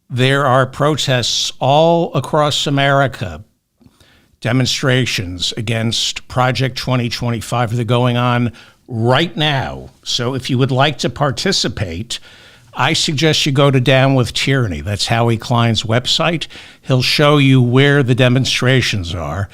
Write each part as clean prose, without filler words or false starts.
There are protests all across America, demonstrations against Project 2025 that are going on right now. So if you would like to participate, I suggest you go to Down with Tyranny. That's Howie Klein's website. He'll show you where the demonstrations are.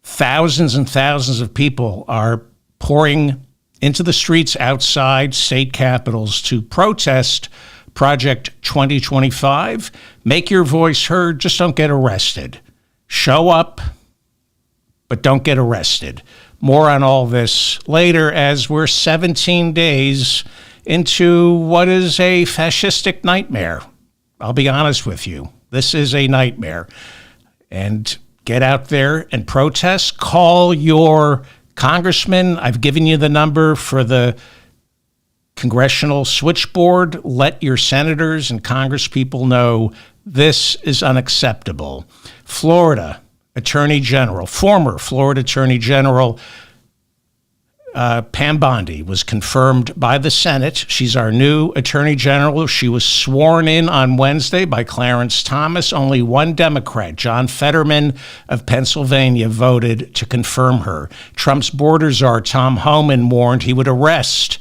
Thousands and thousands of people are pouring into the streets outside state capitals to protest Project 2025. Make your voice heard. Just don't get arrested. Show up, but don't get arrested. More on all this later, as we're 17 days into what is a fascistic nightmare. I'll be honest with you. This is a nightmare. And get out there and protest. Call your congressman. I've given you the number for the Congressional switchboard. Let your senators and congresspeople know this is unacceptable. Florida Attorney General, former Florida Attorney General Pam Bondi was confirmed by the Senate. She's our new Attorney General. She was sworn in on Wednesday by Clarence Thomas. Only one Democrat, John Fetterman of Pennsylvania, voted to confirm her. Trump's border czar, Tom Homan, warned he would arrest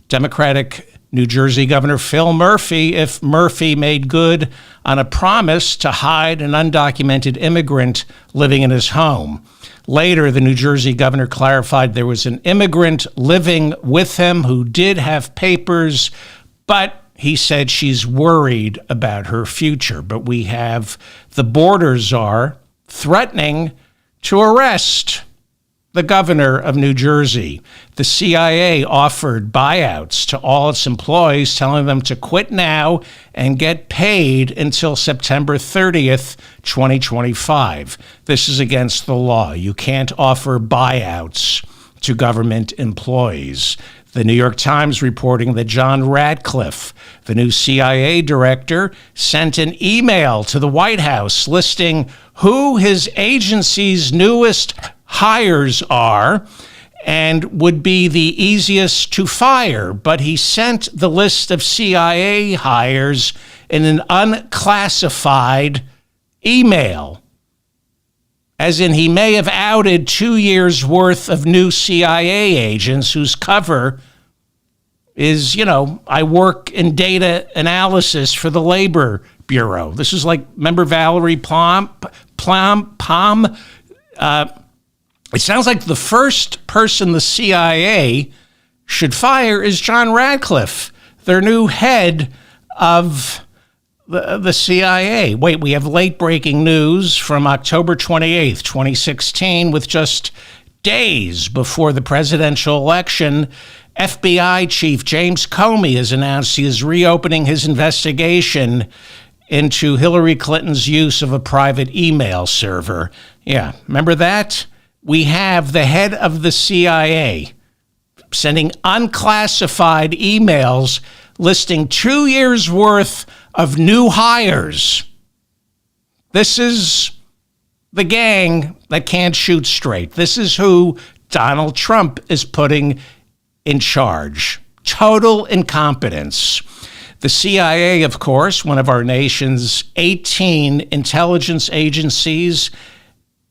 Democratic New Jersey Governor Phil Murphy if Murphy made good on a promise to hide an undocumented immigrant living in his home. Later, the New Jersey governor clarified there was an immigrant living with him who did have papers, but he said she's worried about her future. But we have the border czar threatening to arrest the governor of New Jersey. The CIA offered buyouts to all its employees, telling them to quit now and get paid until September 30th, 2025. This is against the law. You can't offer buyouts to government employees. The New York Times reporting that John Ratcliffe, the new CIA director, sent an email to the White House listing who his agency's newest hires are and would be the easiest to fire. But he sent the list of CIA hires in an unclassified email, as in he may have outed 2 years worth of new CIA agents whose cover is, I work in data analysis for the Labor Bureau. This is like, remember Valerie Plum? It sounds like the first person the CIA should fire is John Ratcliffe, their new head of the CIA. Wait, we have late-breaking news from October 28th, 2016, with just days before the presidential election. FBI Chief James Comey has announced he is reopening his investigation into Hillary Clinton's use of a private email server. Yeah, remember that? We have the head of the CIA sending unclassified emails listing 2 years' worth of new hires. This is the gang that can't shoot straight. This is who Donald Trump is putting in charge. Total incompetence. The CIA, of course, one of our nation's 18 intelligence agencies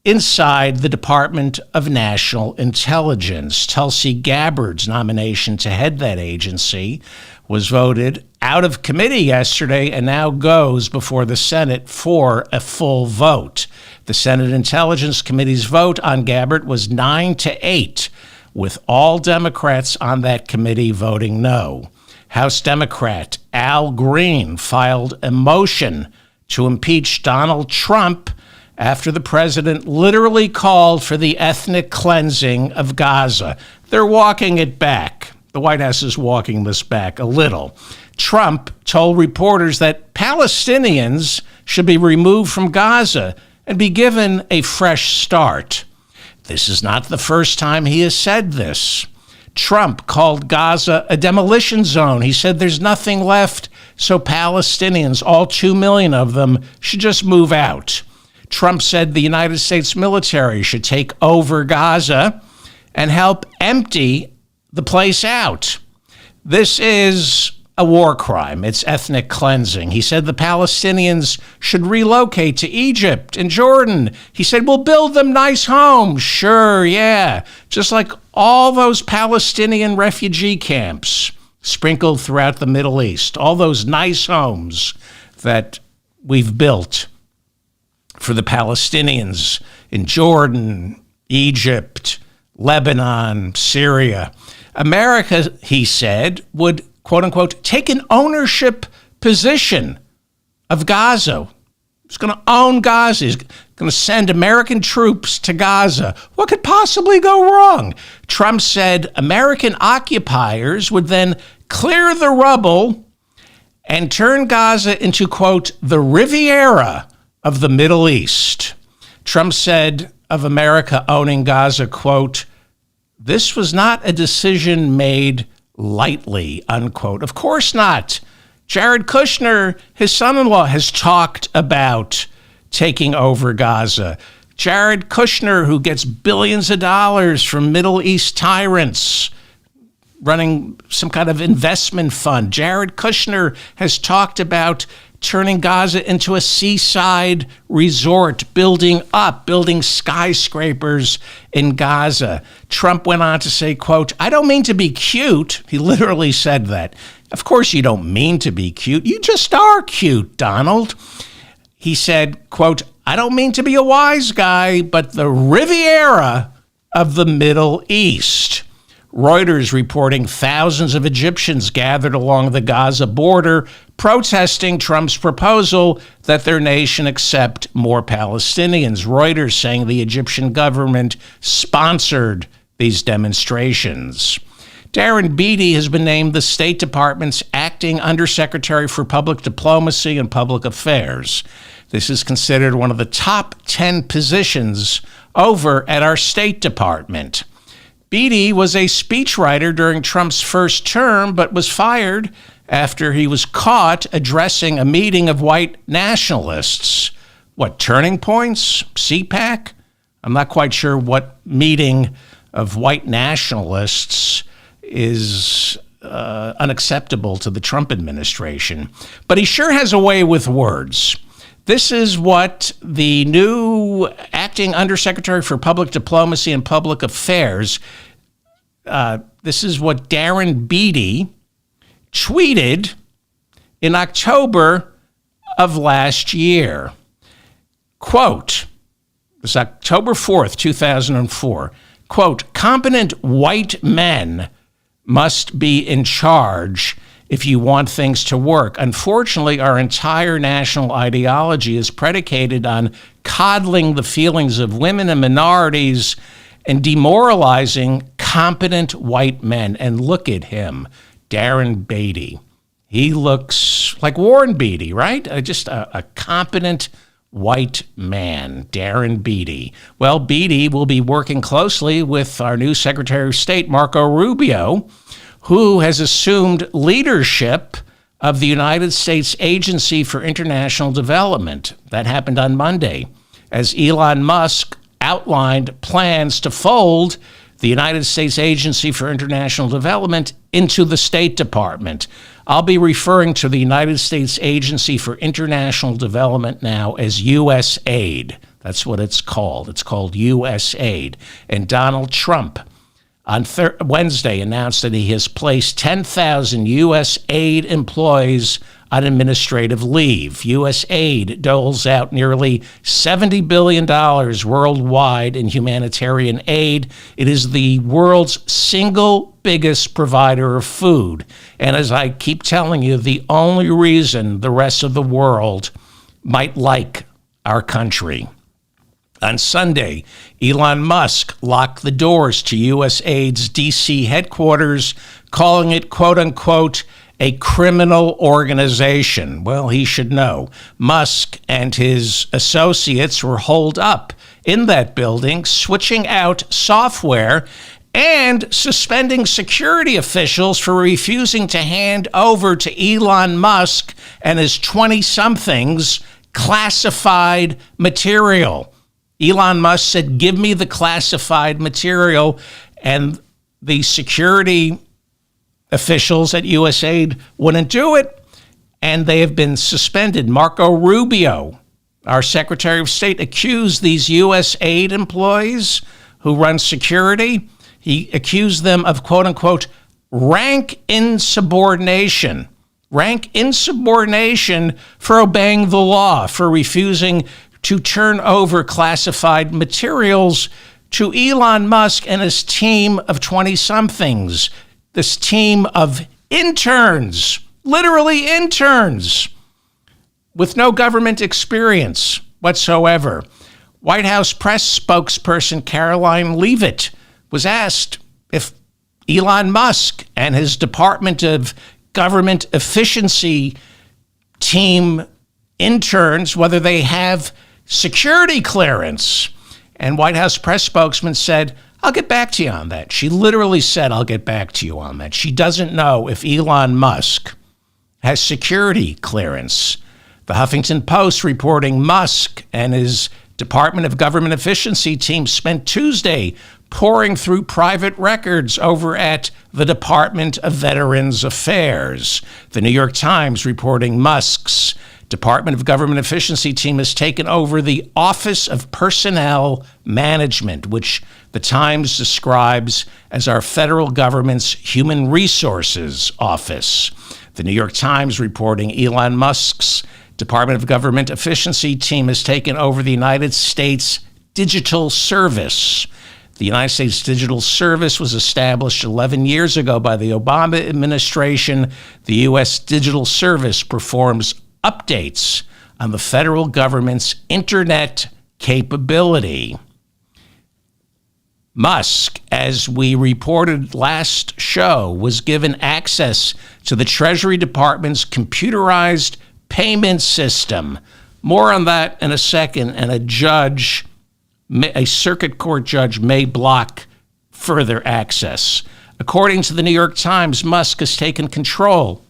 inside the Department of National Intelligence. Tulsi Gabbard's nomination to head that agency was voted out of committee yesterday and now goes before the Senate for a full vote. The Senate Intelligence Committee's vote on Gabbard was 9-8, with all Democrats on that committee voting no. House Democrat Al Green filed a motion to impeach Donald Trump after the president literally called for the ethnic cleansing of Gaza. They're walking it back. The White House is walking this back a little. Trump told reporters that Palestinians should be removed from Gaza and be given a fresh start. This is not the first time he has said this. Trump called Gaza a demolition zone. He said there's nothing left, so Palestinians, all 2 million of them, should just move out. Trump said the United States military should take over Gaza and help empty the place out. This is a war crime. It's ethnic cleansing. He said the Palestinians should relocate to Egypt and Jordan. He said, we'll build them nice homes. Sure, yeah. Just like all those Palestinian refugee camps sprinkled throughout the Middle East, all those nice homes that we've built for the Palestinians in Jordan, Egypt, Lebanon, Syria. America, he said, would, quote unquote, take an ownership position of Gaza. He's going to own Gaza. He's going to send American troops to Gaza. What could possibly go wrong? Trump said American occupiers would then clear the rubble and turn Gaza into, quote, the Riviera of the Middle East. Trump said of America owning Gaza, quote, this was not a decision made lightly, unquote. Of course not. Jared Kushner, his son-in-law, has talked about taking over Gaza. Jared Kushner, who gets billions of dollars from Middle East tyrants, running some kind of investment fund. Jared Kushner has talked about turning Gaza into a seaside resort, building skyscrapers in Gaza. Trump went on to say, quote, I don't mean to be cute. He literally said that. Of course you don't mean to be cute. You just are cute, Donald. He said, quote, I don't mean to be a wise guy, but the Riviera of the Middle East. Reuters reporting thousands of Egyptians gathered along the Gaza border protesting Trump's proposal that their nation accept more Palestinians. Reuters saying the Egyptian government sponsored these demonstrations. Darren Beattie has been named the State Department's acting Undersecretary for Public Diplomacy and Public Affairs. This is considered one of the top 10 positions over at our State Department. Beattie was a speechwriter during Trump's first term, but was fired after he was caught addressing a meeting of white nationalists. What, Turning Points? CPAC? I'm not quite sure what meeting of white nationalists is unacceptable to the Trump administration. But he sure has a way with words. This is what the new acting Undersecretary for Public Diplomacy and Public Affairs, this is what Darren Beattie tweeted in October of last year. Quote, it was October 4th, 2004. Quote, competent white men must be in charge if you want things to work. Unfortunately, our entire national ideology is predicated on coddling the feelings of women and minorities and demoralizing competent white men. And look at him, Darren Beattie. He looks like Warren Beattie, right? Just a competent white man, Darren Beattie. Well, Beattie will be working closely with our new Secretary of State, Marco Rubio, who has assumed leadership of the United States Agency for International Development. That happened on Monday, as Elon Musk outlined plans to fold the United States Agency for International Development into the State Department. I'll be referring to the United States Agency for International Development now as USAID. That's what it's called. It's called USAID. And Donald Trump on Wednesday announced that he has placed 10,000 USAID employees on administrative leave. USAID doles out nearly $70 billion worldwide in humanitarian aid. It is the world's single biggest provider of food. And as I keep telling you, the only reason the rest of the world might like our country. On Sunday, Elon Musk locked the doors to USAID's D.C. headquarters, calling it, quote unquote, a criminal organization. Well, he should know. Musk and his associates were holed up in that building, switching out software and suspending security officials for refusing to hand over to Elon Musk and his 20-somethings classified material. Elon Musk said, give me the classified material, and the security officials at USAID wouldn't do it, and they have been suspended. Marco Rubio, our Secretary of State, accused these USAID employees who run security. He accused them of, quote unquote, rank insubordination. Rank insubordination for obeying the law, for refusing to turn over classified materials to Elon Musk and his team of 20-somethings. This team of interns, literally interns, with no government experience whatsoever. White House press spokesperson Caroline Leavitt was asked if Elon Musk and his Department of Government Efficiency team interns, whether they have security clearance. And White House press spokesman said, I'll get back to you on that. She literally said, I'll get back to you on that. She doesn't know if Elon Musk has security clearance. The Huffington Post reporting Musk and his Department of Government Efficiency team spent Tuesday pouring through private records over at the Department of Veterans Affairs. The New York Times reporting Musk's Department of Government Efficiency team has taken over the Office of Personnel Management, which the Times describes as our federal government's Human Resources Office. The New York Times reporting Elon Musk's Department of Government Efficiency team has taken over the United States Digital Service. The United States Digital Service was established 11 years ago by the Obama administration. The U.S. Digital Service performs updates on the federal government's internet capability. Musk, as we reported last show, was given access to the Treasury Department's computerized payment system. More on that in a second, and a circuit court judge may block further access. According to the New York Times, Musk has taken control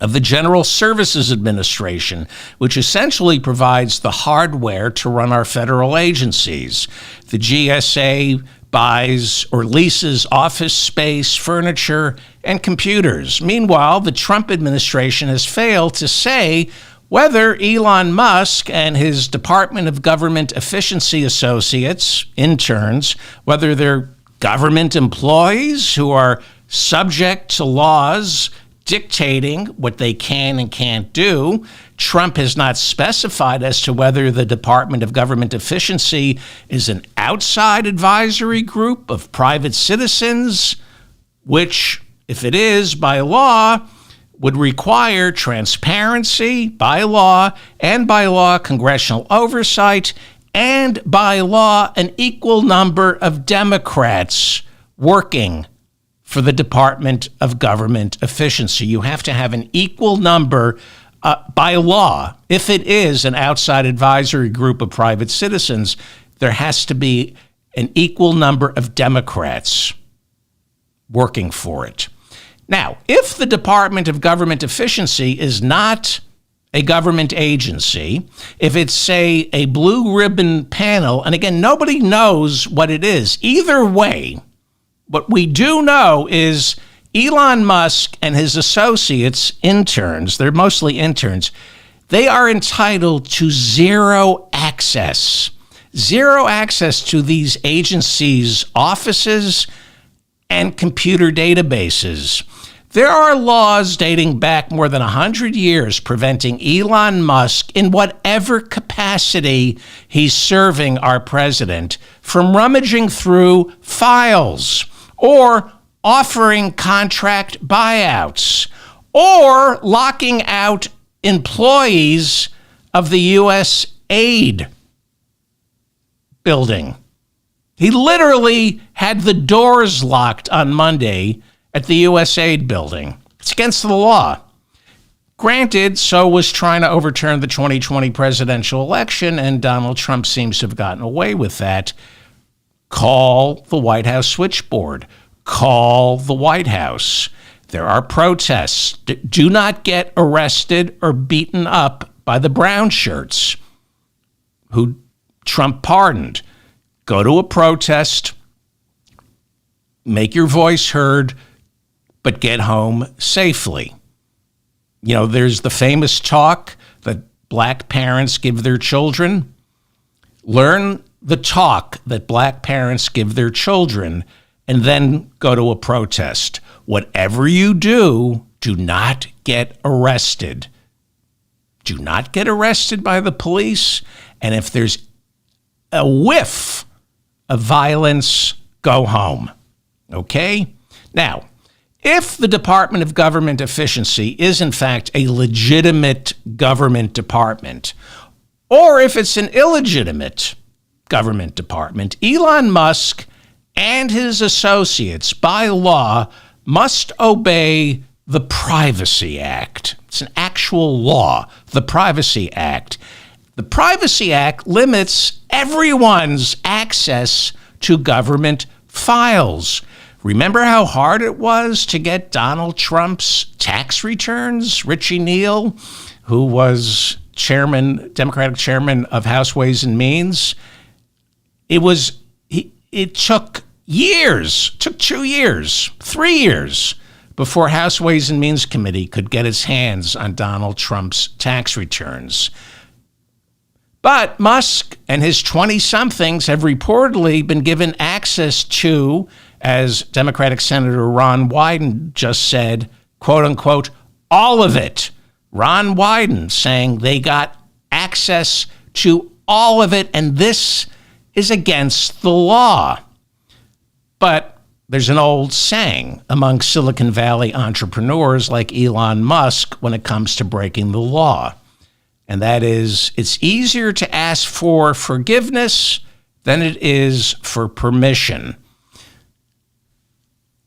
of the General Services Administration, which essentially provides the hardware to run our federal agencies. The GSA buys or leases office space, furniture, and computers. Meanwhile, the Trump administration has failed to say whether Elon Musk and his Department of Government Efficiency associates, interns, whether they're government employees who are subject to laws dictating what they can and can't do. Trump has not specified as to whether the Department of Government Efficiency is an outside advisory group of private citizens, which, if it is by law, would require transparency by law, and by law congressional oversight, and by law an equal number of Democrats working for the Department of Government Efficiency. You have to have an equal number by law. If it is an outside advisory group of private citizens, there has to be an equal number of Democrats working for it. Now, if the Department of Government Efficiency is not a government agency, if it's, say, a blue ribbon panel, and again, nobody knows what it is. Either way, what we do know is Elon Musk and his associates, interns, they're mostly interns, they are entitled to zero access to these agencies' offices and computer databases. There are laws dating back more than 100 years preventing Elon Musk, in whatever capacity he's serving our president, from rummaging through files or offering contract buyouts or locking out employees of the USAID building. He literally had the doors locked on Monday at the USAID building. It's against the law. Granted, so was trying to overturn the 2020 presidential election, and Donald Trump seems to have gotten away with that. Call the White House switchboard. Call the White House. There are protests. Do not get arrested or beaten up by the brown shirts who Trump pardoned. Go to a protest, make your voice heard, but get home safely. You know, there's the famous talk that black parents give their children. Learn the talk that black parents give their children and then go to a protest. Whatever you do, do not get arrested. Do not get arrested by the police. And if there's a whiff of violence, go home. Okay? Now, if the Department of Government Efficiency is in fact a legitimate government department, or if it's an illegitimate government department, Elon Musk and his associates, by law, must obey the Privacy Act. It's an actual law, the Privacy Act. The Privacy Act limits everyone's access to government files. Remember how hard it was to get Donald Trump's tax returns? Richie Neal, who was Democratic chairman of House Ways and Means, it took years, took 2 years, 3 years before House Ways and Means Committee could get its hands on Donald Trump's tax returns. But Musk and his 20-somethings have reportedly been given access to, as Democratic Senator Ron Wyden just said, quote unquote, all of it. Ron Wyden saying they got access to all of it, and this is against the law. But there's an old saying among Silicon Valley entrepreneurs like Elon Musk when it comes to breaking the law. And that is, it's easier to ask for forgiveness than it is for permission.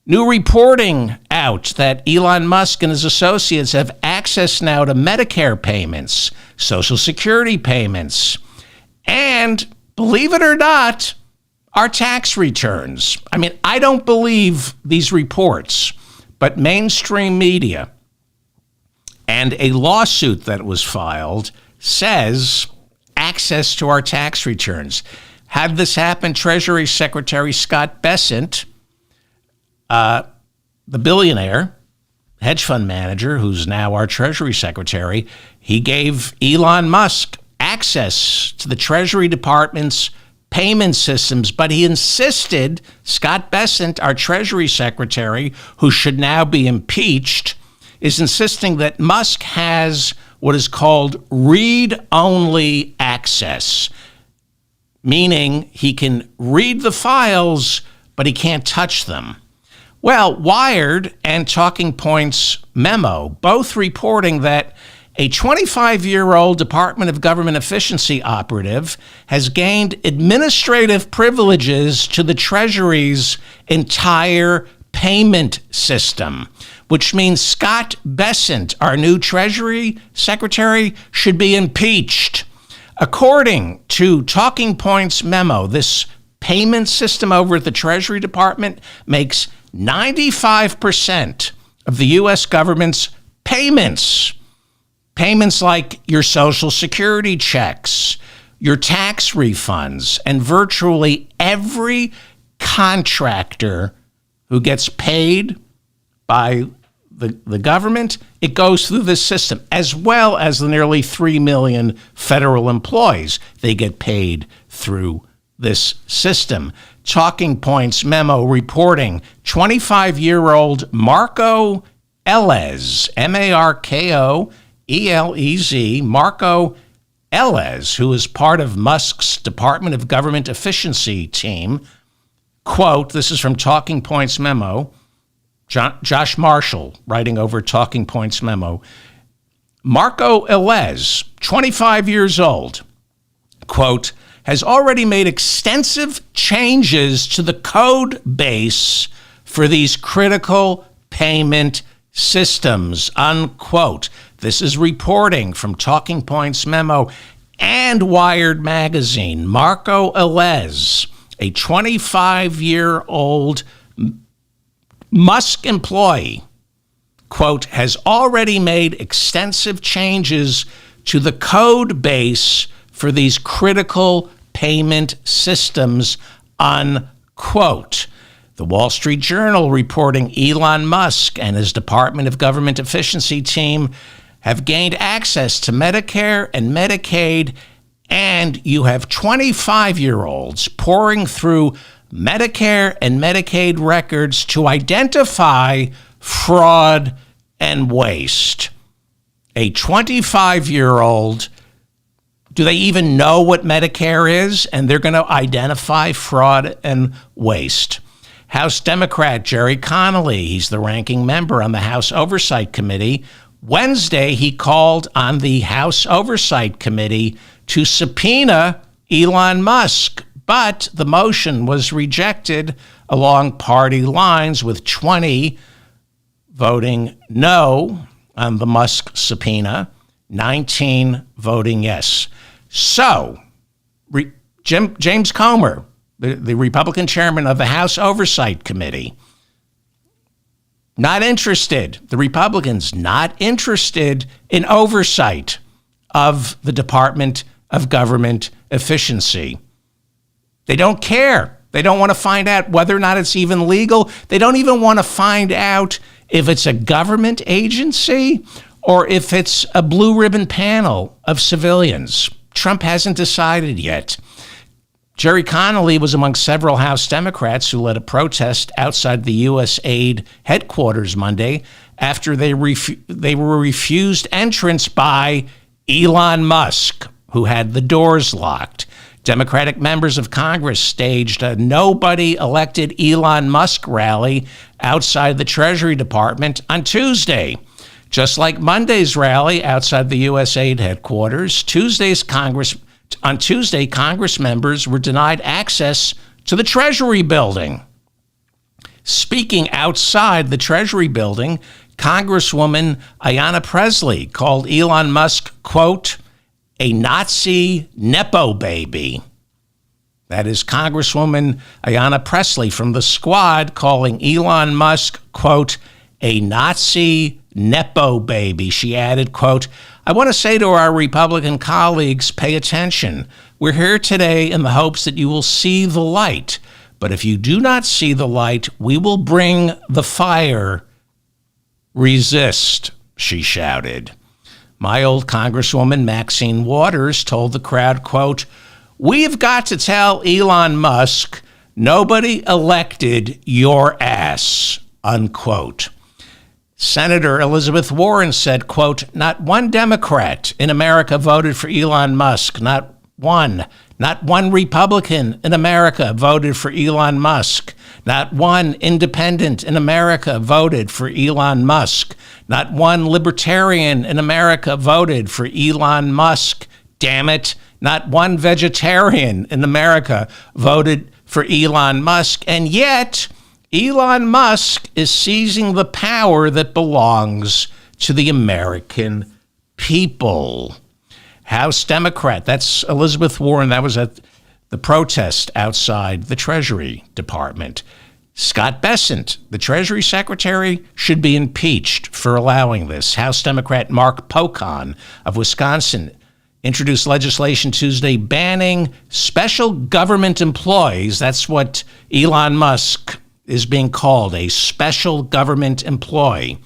New reporting out that Elon Musk and his associates have access now to Medicare payments, Social Security payments, and, believe it or not, our tax returns. I mean, I don't believe these reports, but mainstream media and a lawsuit that was filed says access to our tax returns. Had this happened, Treasury Secretary Scott Bessent, the billionaire hedge fund manager who's now our Treasury Secretary, he gave Elon Musk access to the Treasury Department's payment systems, but he insisted, Scott Bessent, our Treasury Secretary, who should now be impeached, is insisting that Musk has what is called read-only access, meaning he can read the files, but he can't touch them. Well, Wired and Talking Points Memo, both reporting that a 25-year-old Department of Government Efficiency operative has gained administrative privileges to the Treasury's entire payment system, which means Scott Bessent, our new Treasury Secretary, should be impeached. According to Talking Points Memo, this payment system over at the Treasury Department makes 95% of the U.S. government's payments. Payments like your Social Security checks, your tax refunds, and virtually every contractor who gets paid by the government, it goes through this system, as well as the nearly 3 million federal employees. They get paid through this system. Talking Points Memo reporting 25-year-old Marco Elez, Markoelez, Marco Elez, who is part of Musk's Department of Government Efficiency team, quote, this is from Talking Points Memo, Josh Marshall writing over Talking Points Memo, Marco Elez, 25 years old, quote, has already made extensive changes to the code base for these critical payment systems, unquote. This is reporting from Talking Points Memo and Wired Magazine. Marco Elez, a 25-year-old Musk employee, quote, has already made extensive changes to the code base for these critical payment systems, unquote. The Wall Street Journal reporting Elon Musk and his Department of Government Efficiency team have gained access to Medicare and Medicaid, and you have 25-year-olds pouring through Medicare and Medicaid records to identify fraud and waste. A 25-year-old, do they even know what Medicare is? And they're going to identify fraud and waste. House Democrat Jerry Connolly, he's the ranking member on the House Oversight Committee. Wednesday, he called on the House Oversight Committee to subpoena Elon Musk, but the motion was rejected along party lines, with 20 voting no on the Musk subpoena, 19 voting yes. So, James Comer, the Republican chairman of the House Oversight Committee, not interested. The Republicans not interested in oversight of the Department of Government Efficiency. They don't care. They don't want to find out whether or not it's even legal. They don't even want to find out if it's a government agency or if it's a blue ribbon panel of civilians. Trump hasn't decided yet. Jerry Connolly was among several House Democrats who led a protest outside the USAID headquarters Monday after they were refused entrance by Elon Musk, who had the doors locked. Democratic members of Congress staged a nobody-elected Elon Musk rally outside the Treasury Department on Tuesday. Just like Monday's rally outside the USAID headquarters, on Tuesday, Congress members were denied access to the Treasury building. Speaking outside the Treasury building, Congresswoman Ayanna Pressley called Elon Musk, quote, a Nazi Nepo baby. That is Congresswoman Ayanna Pressley from the Squad calling Elon Musk, quote, a Nazi Nepo baby. She added, quote, I want to say to our Republican colleagues, pay attention. We're here today in the hopes that you will see the light. But if you do not see the light, we will bring the fire. Resist, she shouted. My old Congresswoman Maxine Waters told the crowd, quote, we've got to tell Elon Musk nobody elected your ass, unquote. Senator Elizabeth Warren said, quote, not one Democrat in America voted for Elon Musk. Not one Republican in America voted for Elon Musk. Not one independent in America voted for Elon Musk. Not one libertarian in America voted for Elon Musk. Damn it. Not one vegetarian in America voted for Elon Musk. And yet, Elon Musk is seizing the power that belongs to the American people. House Democrat, that's Elizabeth Warren, that was at the protest outside the Treasury Department. Scott Bessent, the Treasury Secretary, should be impeached for allowing this. House Democrat Mark Pocan of Wisconsin introduced legislation Tuesday banning special government employees. That's what Elon Musk is being called, a special government employee.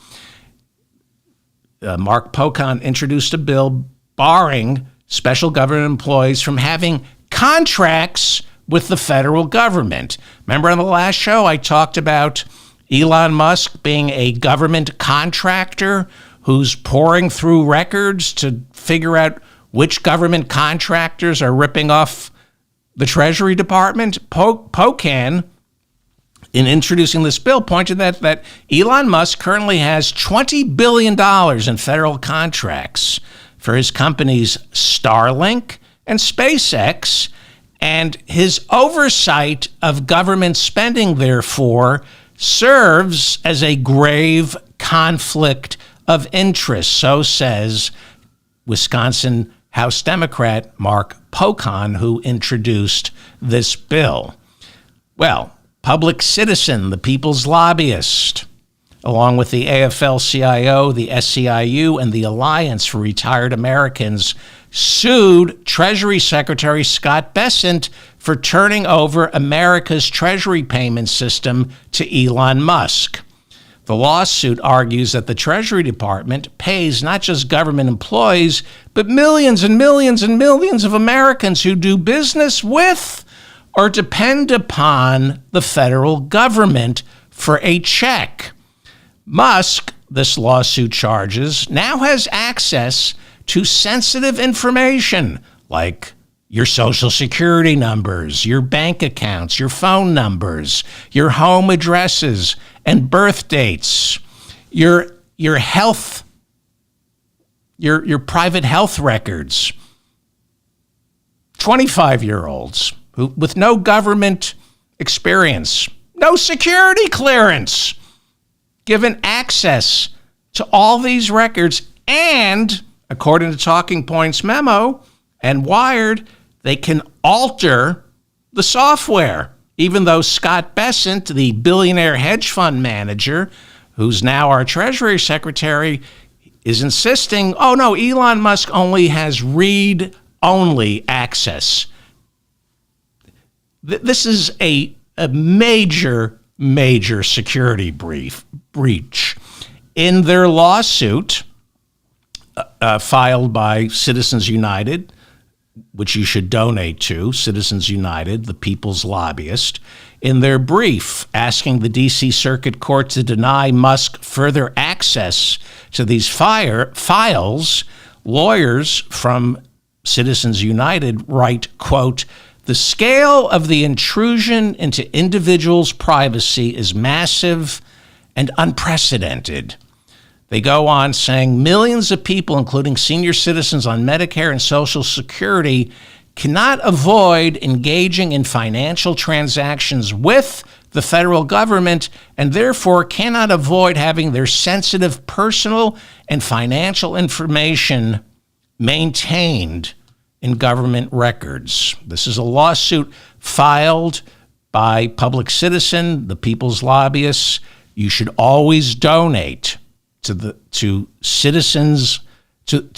Mark Pocan introduced a bill barring special government employees from having contracts with the federal government. Remember on the last show, I talked about Elon Musk being a government contractor who's pouring through records to figure out which government contractors are ripping off the Treasury Department. Pocan, in introducing this bill, pointed that Elon Musk currently has $20 billion in federal contracts for his companies Starlink and SpaceX, and his oversight of government spending, therefore, serves as a grave conflict of interest, so says Wisconsin House Democrat Mark Pocan, who introduced this bill. Well, Public Citizen, the people's lobbyist, along with the AFL-CIO, the SEIU, and the Alliance for Retired Americans, sued Treasury Secretary Scott Bessent for turning over America's Treasury payment system to Elon Musk. The lawsuit argues that the Treasury Department pays not just government employees, but millions and millions and millions of Americans who do business with or depend upon the federal government for a check. Musk, this lawsuit charges, now has access to sensitive information like your social security numbers, your bank accounts, your phone numbers, your home addresses and birth dates, your health, your private health records. 25-year-olds who with no government experience, no security clearance, given access to all these records, and according to Talking Points memo and Wired, they can alter the software, even though Scott Bessent, the billionaire hedge fund manager, who's now our Treasury Secretary, is insisting, oh no, Elon Musk only has read-only access. This is a major security breach. In their lawsuit filed by Citizens United, which you should donate to, Citizens United, the people's lobbyist, in their brief asking the D.C. Circuit Court to deny Musk further access to these files, lawyers from Citizens United write, quote, "The scale of the intrusion into individuals' privacy is massive and unprecedented." They go on saying millions of people, including senior citizens on Medicare and Social Security, cannot avoid engaging in financial transactions with the federal government and therefore cannot avoid having their sensitive personal and financial information maintained in government records. This is a lawsuit filed by Public Citizen, the people's lobbyists. You should always donate to citizens, to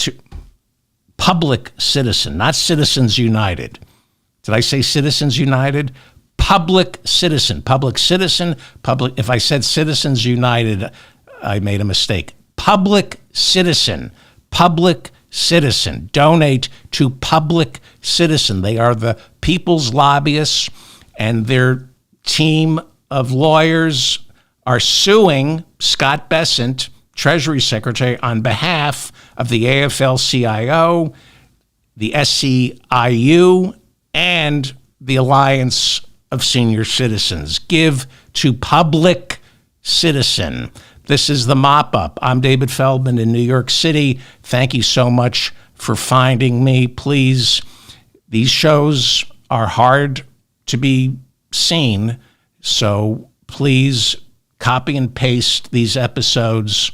Public Citizen, not Citizens United. Did I say Citizens United? Public Citizen. If I said Citizens United, I made a mistake. Public Citizen. Donate to Public Citizen. They are the people's lobbyists, and their team of lawyers are suing Scott Bessent, Treasury Secretary, on behalf of the AFL-CIO, the SEIU, and the Alliance of Senior Citizens. Give to Public Citizen. This is the Mop-Up. I'm David Feldman in New York City. Thank you so much for finding me. Please, these shows are hard to be seen, so please copy and paste these episodes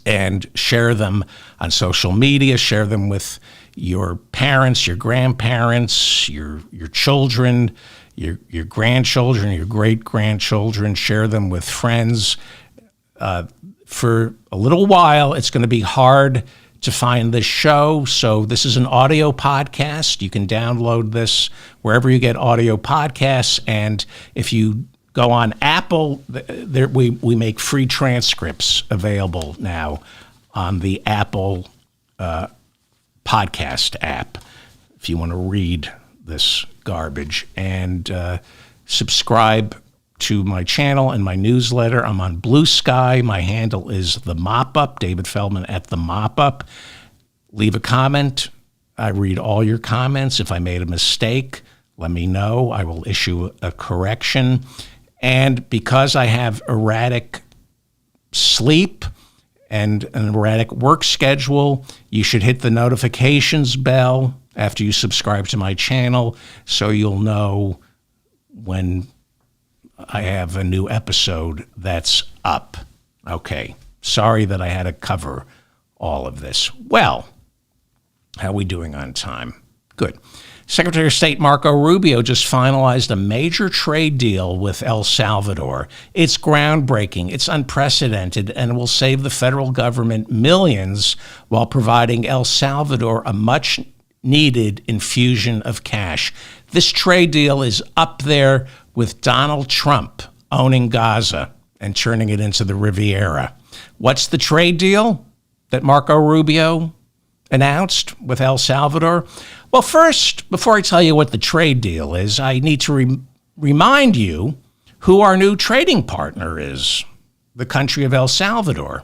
and share them on social media. Share them with your parents, your grandparents, your children, your grandchildren, your great-grandchildren. Share them with friends. For a little while, it's going to be hard to find this show. So this is an audio podcast. You can download this wherever you get audio podcasts. And if you go on Apple, we make free transcripts available now on the Apple podcast app if you want to read this garbage. And subscribe to my channel and my newsletter. I'm on Blue Sky. My handle is The Mop-Up, David Feldman at The Mop-Up. Leave a comment. I read all your comments. If I made a mistake, let me know. I will issue a correction. And because I have erratic sleep and an erratic work schedule, you should hit the notifications bell after you subscribe to my channel so you'll know when I have a new episode that's up. Okay, sorry that I had to cover all of this. Well, how are we doing on time? Good. Secretary of State Marco Rubio just finalized a major trade deal with El Salvador. It's groundbreaking, it's unprecedented, and will save the federal government millions while providing El Salvador a much-needed infusion of cash. This trade deal is up there with Donald Trump owning Gaza and turning it into the Riviera. What's the trade deal that Marco Rubio announced with El Salvador? Well, first, before I tell you what the trade deal is, I need to remind you who our new trading partner is, the country of El Salvador.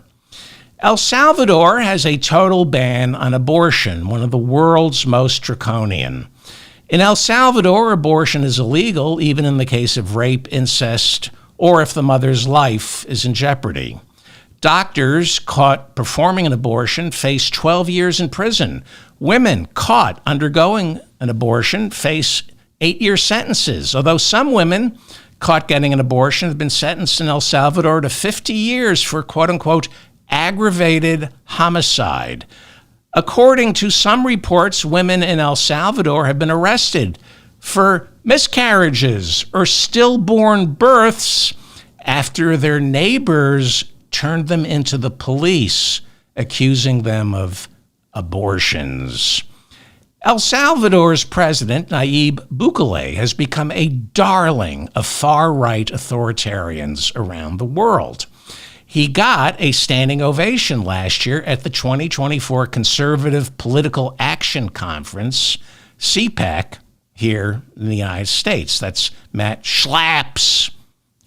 El Salvador has a total ban on abortion, one of the world's most draconian. In El Salvador, abortion is illegal, even in the case of rape, incest, or if the mother's life is in jeopardy. Doctors caught performing an abortion face 12 years in prison. Women caught undergoing an abortion face 8-year sentences, although some women caught getting an abortion have been sentenced in El Salvador to 50 years for quote-unquote aggravated homicide. According to some reports, women in El Salvador have been arrested for miscarriages or stillborn births after their neighbors turned them into the police, accusing them of abortions. El Salvador's president, Nayib Bukele, has become a darling of far-right authoritarians around the world. He got a standing ovation last year at the 2024 Conservative Political Action Conference, CPAC, here in the United States. That's Matt Schlapp's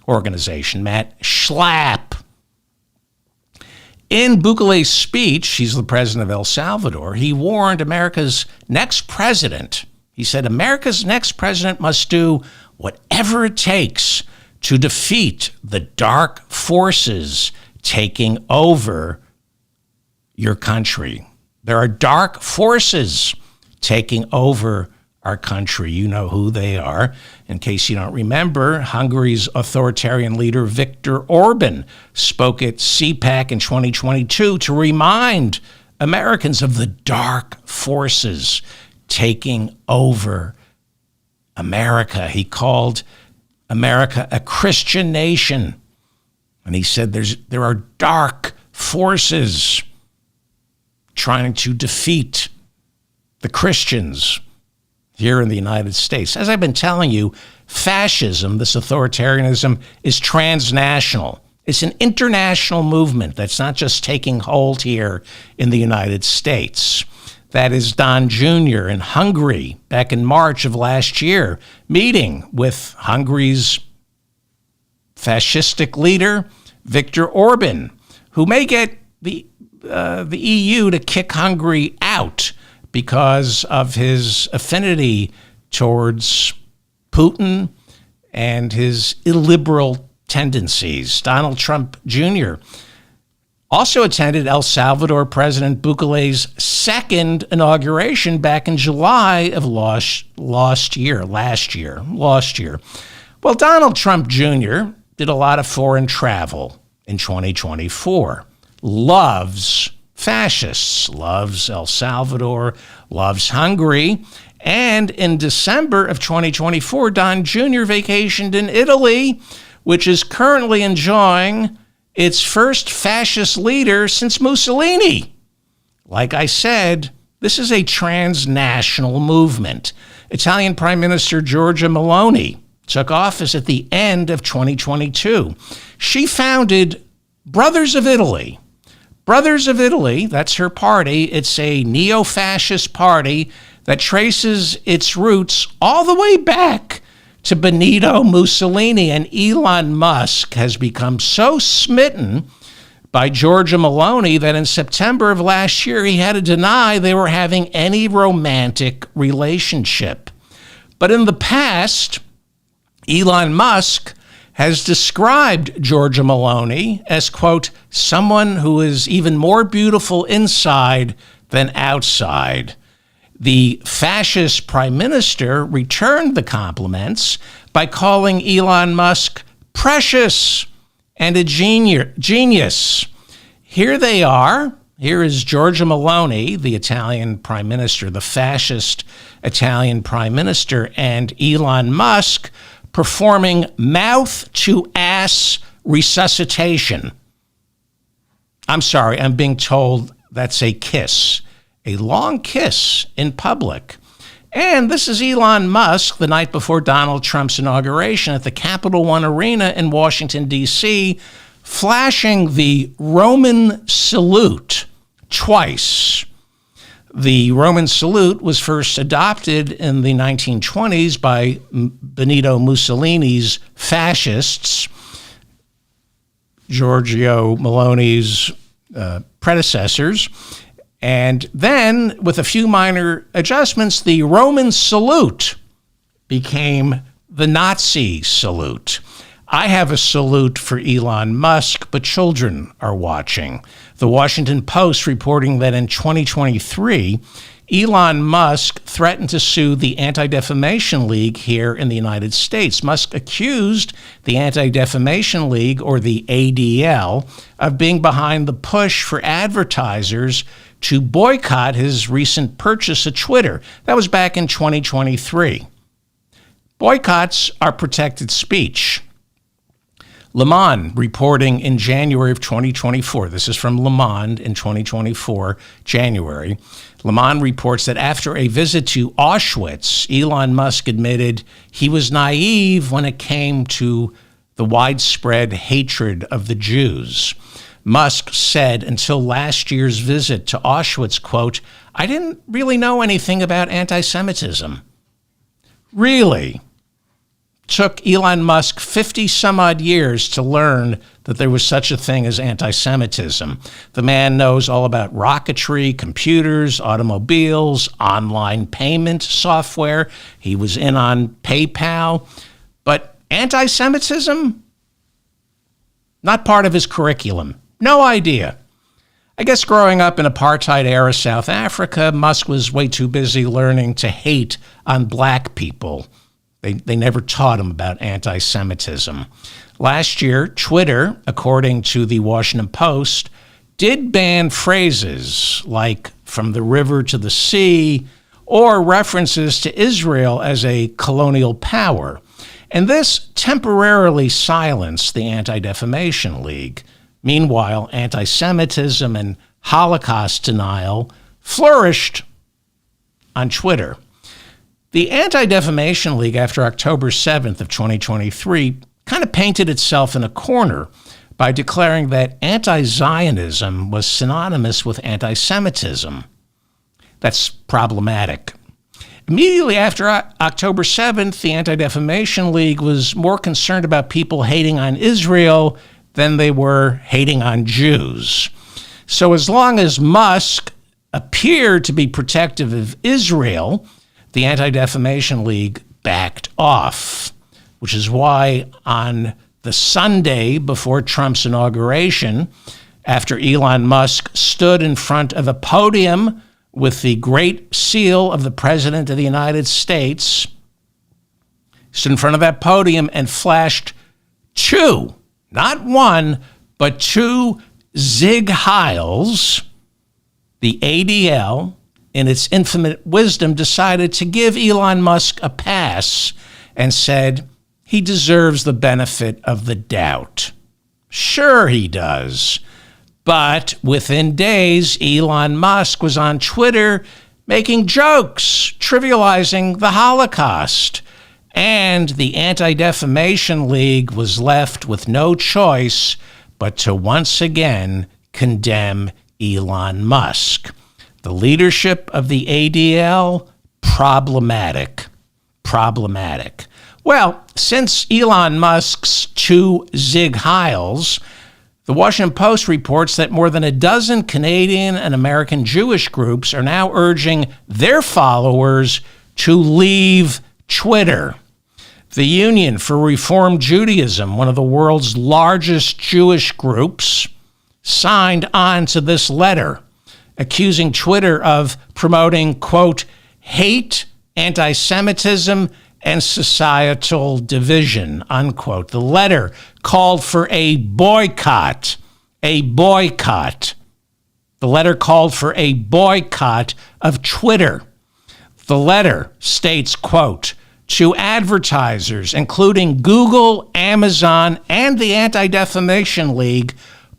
organization, Matt Schlapp. In Bukele's speech, he's the president of El Salvador, he warned America's next president. He said, America's next president must do whatever it takes to defeat the dark forces taking over your country. There are dark forces taking over our country. You know who they are. In case you don't remember, Hungary's authoritarian leader Viktor Orban spoke at CPAC in 2022 to remind Americans of the dark forces taking over America. He called America a Christian nation. And he said there are dark forces trying to defeat the Christians here in the United States. As I've been telling you, fascism, this authoritarianism, is transnational. It's an international movement that's not just taking hold here in the United States. That is Don Jr. in Hungary back in March of last year, meeting with Hungary's fascistic leader, Viktor Orban, who may get the EU to kick Hungary out because of his affinity towards Putin and his illiberal tendencies. Donald Trump Jr. also attended El Salvador President Bukele's second inauguration back in July of last year. Well, Donald Trump Jr. did a lot of foreign travel in 2024. Loves fascists, loves El Salvador, loves Hungary. And in December of 2024, Don Jr. vacationed in Italy, which is currently enjoying its first fascist leader since Mussolini. Like I said, this is a transnational movement. Italian Prime Minister Giorgia Meloni took office at the end of 2022. She founded Brothers of Italy. Brothers of Italy, that's her party. It's a neo-fascist party that traces its roots all the way back to Benito Mussolini, and Elon Musk has become so smitten by Giorgia Meloni that in September of last year, he had to deny they were having any romantic relationship. But in the past, Elon Musk has described Giorgia Meloni as, quote, someone who is even more beautiful inside than outside. The fascist prime minister returned the compliments by calling Elon Musk precious and a genius. Here they are Here is Giorgia Meloni, the Italian prime minister, the fascist Italian prime minister, and Elon Musk performing mouth-to-ass resuscitation. I'm sorry, I'm being told that's a kiss, a long kiss in public. And this is Elon Musk the night before Donald Trump's inauguration at the Capital One Arena in Washington, D.C., flashing the Roman salute twice. The Roman salute was first adopted in the 1920s by Benito Mussolini's fascists, Giorgio Meloni's predecessors. And then, with a few minor adjustments, the Roman salute became the Nazi salute. I have a salute for Elon Musk, but children are watching. The Washington Post reporting that in 2023, Elon Musk threatened to sue the Anti-Defamation League here in the United States. Musk accused the Anti-Defamation League, or the ADL, of being behind the push for advertisers to boycott his recent purchase of Twitter. That was back in 2023. Boycotts are protected speech. Le Monde reporting in January of 2024. This is from Le Monde in 2024, January. Le Monde reports that after a visit to Auschwitz, Elon Musk admitted he was naive when it came to the widespread hatred of the Jews. Musk said until last year's visit to Auschwitz, quote, "I didn't really know anything about anti-Semitism." Really? Took Elon Musk 50 some odd years to learn that there was such a thing as anti-Semitism. The man knows all about rocketry, computers, automobiles, online payment software. He was in on PayPal. But anti-Semitism? Not part of his curriculum. No idea. I guess growing up in apartheid-era South Africa, Musk was way too busy learning to hate on black people. They never taught him about anti-Semitism. Last year, Twitter, according to the Washington Post, did ban phrases like "from the river to the sea" or references to Israel as a colonial power. And this temporarily silenced the Anti-Defamation League. Meanwhile, anti-Semitism and Holocaust denial flourished on Twitter. The Anti-Defamation League, after October 7th of 2023, kind of painted itself in a corner by declaring that anti-Zionism was synonymous with anti-Semitism. That's problematic. Immediately after October 7th, the Anti-Defamation League was more concerned about people hating on Israel than they were hating on Jews. So as long as Musk appeared to be protective of Israel, the Anti-Defamation League backed off, which is why on the Sunday before Trump's inauguration, after Elon Musk stood in front of a podium with the Great Seal of the President of the United States, stood in front of that podium and flashed two, not one, but two Zig Heils, the ADL, in its infinite wisdom, decided to give Elon Musk a pass and said he deserves the benefit of the doubt. Sure he does. But within days, Elon Musk was on Twitter making jokes, trivializing the Holocaust. And the Anti-Defamation League was left with no choice but to once again condemn Elon Musk. The leadership of the ADL, problematic. Well, since Elon Musk's two Zig Heils, the Washington Post reports that more than a dozen Canadian and American Jewish groups are now urging their followers to leave Twitter. The Union for Reform Judaism, one of the world's largest Jewish groups, signed on to this letter, accusing Twitter of promoting, quote, hate, anti-Semitism, and societal division, unquote. The letter called for a boycott. The letter called for a boycott of Twitter. The letter states, quote, to advertisers, including Google, Amazon, and the Anti-Defamation League,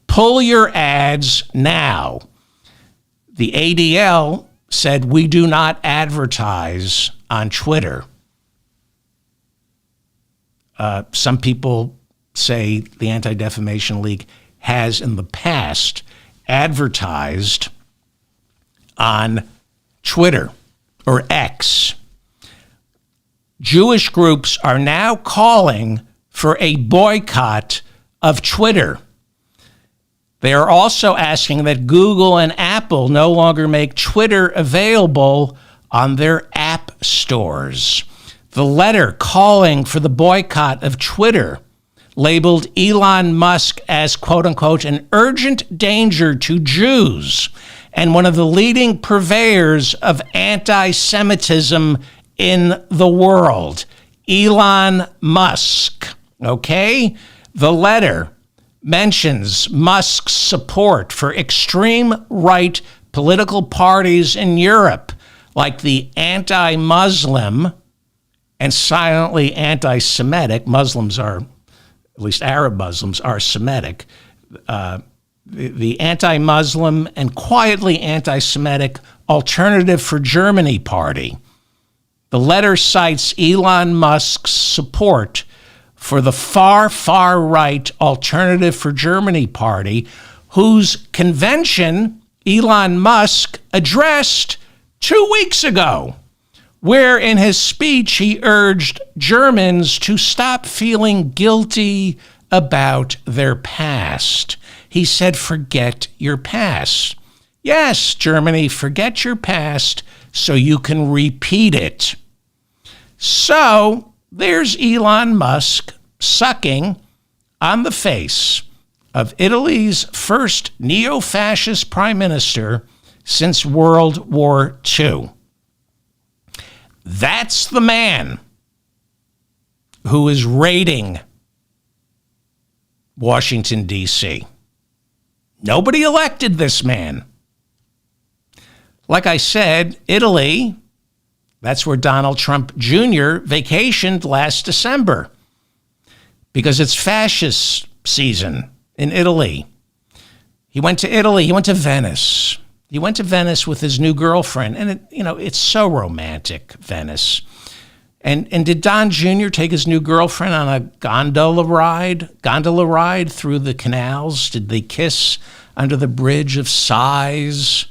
pull your ads now. The ADL said, we do not advertise on Twitter. Some people say the Anti-Defamation League has in the past advertised on Twitter or X. Jewish groups are now calling for a boycott of Twitter. They are also asking that Google and Apple no longer make Twitter available on their app stores. The letter calling for the boycott of Twitter labeled Elon Musk as, quote unquote, an urgent danger to Jews and one of the leading purveyors of anti-Semitism in the world. Elon Musk, okay? The letter mentions Musk's support for extreme right political parties in Europe, like the anti-Muslim and silently anti-Semitic. Muslims are, at least Arab Muslims, are Semitic. The anti-Muslim and quietly anti-Semitic Alternative for Germany party. The letter cites Elon Musk's support for the far, far right Alternative for Germany party, whose convention Elon Musk addressed 2 weeks ago, where in his speech he urged Germans to stop feeling guilty about their past. He said, forget your past. Yes, Germany, forget your past so you can repeat it. So there's Elon Musk sucking on the face of Italy's first neo-fascist prime minister since World War II. That's the man who is raiding Washington, D.C. Nobody elected this man. Like I said, Italy, that's where Donald Trump Jr. vacationed last December because it's fascist season in Italy. He went to Italy. He went to Venice. He went to Venice with his new girlfriend. And, it's so romantic, Venice. And did Don Jr. take his new girlfriend on a gondola ride through the canals? Did they kiss under the Bridge of Sighs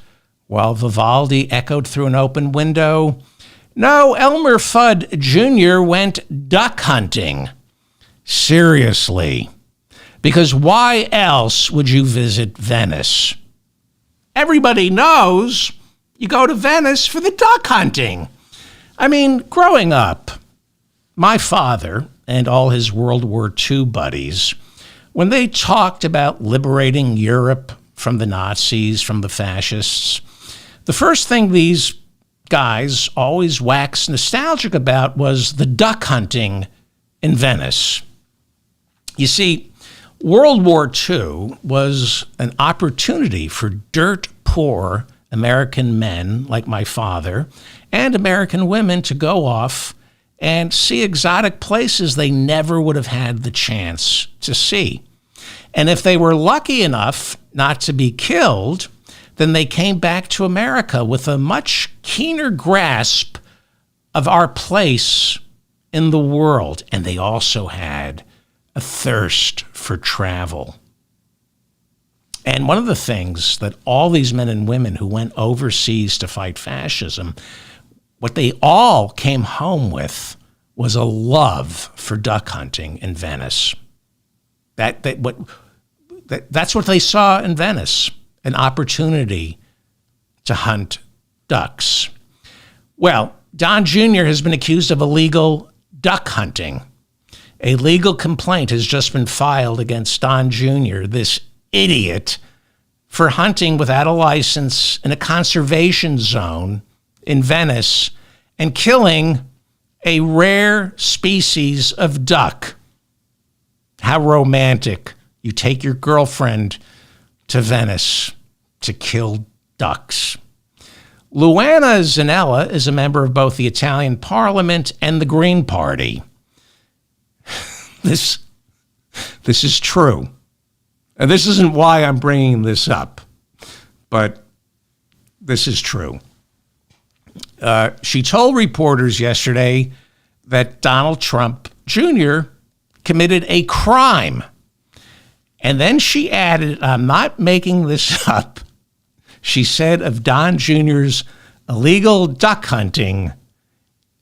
while Vivaldi echoed through an open window? No, Elmer Fudd Jr. went duck hunting. Seriously. Because why else would you visit Venice? Everybody knows you go to Venice for the duck hunting. I mean, growing up, my father and all his World War II buddies, when they talked about liberating Europe from the Nazis, from the fascists, the first thing these guys always waxed nostalgic about was the duck hunting in Venice. You see, World War II was an opportunity for dirt-poor American men like my father and American women to go off and see exotic places they never would have had the chance to see. And if they were lucky enough not to be killed, then they came back to America with a much keener grasp of our place in the world. And they also had a thirst for travel. And one of the things that all these men and women who went overseas to fight fascism, what they all came home with was a love for duck hunting in Venice. That's what they saw in Venice, an opportunity to hunt ducks. Well, Don Jr. has been accused of illegal duck hunting. A legal complaint has just been filed against Don Jr., this idiot, for hunting without a license in a conservation zone in Venice and killing a rare species of duck. How romantic. You take your girlfriend to Venice to kill ducks. Luana Zanella is a member of both the Italian Parliament and the Green Party. This is true. And this isn't why I'm bringing this up, but this is true. She told reporters yesterday that Donald Trump Jr. committed a crime. And then she added, I'm not making this up. She said of Don Jr.'s illegal duck hunting,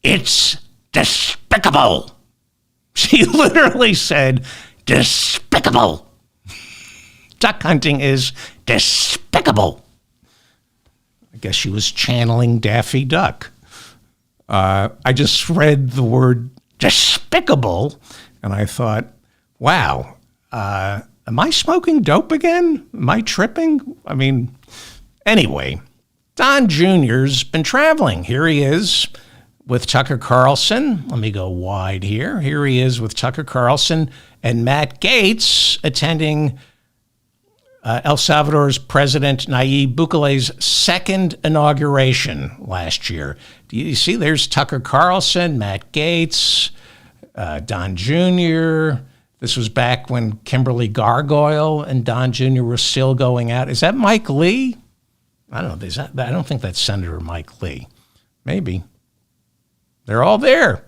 it's despicable. She literally said, despicable. Duck hunting is despicable. I guess she was channeling Daffy Duck. I just read the word despicable, and I thought, wow, am I smoking dope again? Am I tripping? I mean, anyway, Don Jr.'s been traveling. Here he is with Tucker Carlson. Let me go wide here. Here he is with Tucker Carlson and Matt Gaetz attending El Salvador's President Nayib Bukele's second inauguration last year. Do you see there's Tucker Carlson, Matt Gaetz, Don Jr. This was back when Kimberly Gargoyle and Don Jr. were still going out. Is that Mike Lee? I don't know. I don't think that's Senator Mike Lee. Maybe. They're all there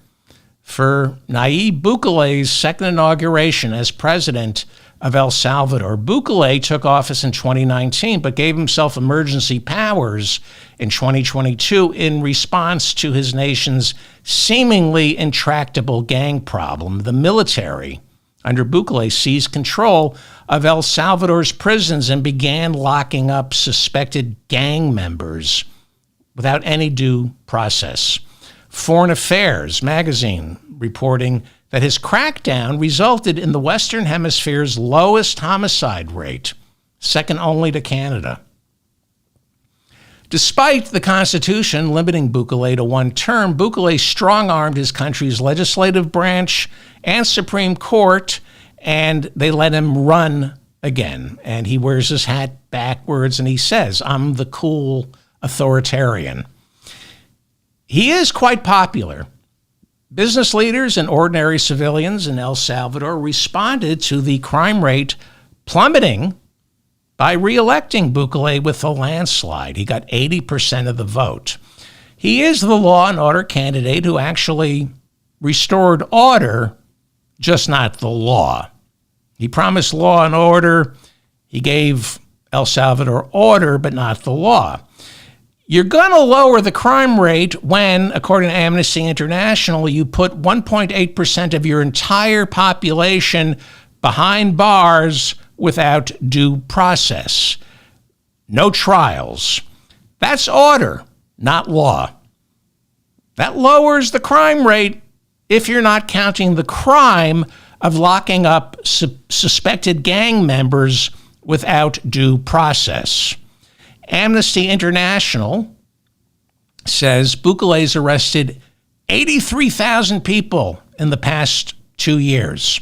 for Nayib Bukele's second inauguration as president of El Salvador. Bukele took office in 2019, but gave himself emergency powers in 2022 in response to his nation's seemingly intractable gang problem. The military, under Bukele, seized control of El Salvador's prisons and began locking up suspected gang members without any due process. Foreign Affairs magazine reporting that his crackdown resulted in the Western Hemisphere's lowest homicide rate, second only to Canada. Despite the Constitution limiting Bukele to one term, Bukele strong-armed his country's legislative branch and Supreme Court, and they let him run again. And he wears his hat backwards, and he says, I'm the cool authoritarian. He is quite popular. Business leaders and ordinary civilians in El Salvador responded to the crime rate plummeting by re-electing Bukele with a landslide. He got 80% of the vote. He is the law and order candidate who actually restored order, just not the law. He promised law and order. He gave El Salvador order, but not the law. You're going to lower the crime rate when, according to Amnesty International, you put 1.8% of your entire population behind bars without due process. No trials. That's order, not law. That lowers the crime rate if you're not counting the crime of locking up suspected gang members without due process. Amnesty International says Bukele's arrested 83,000 people in the past 2 years.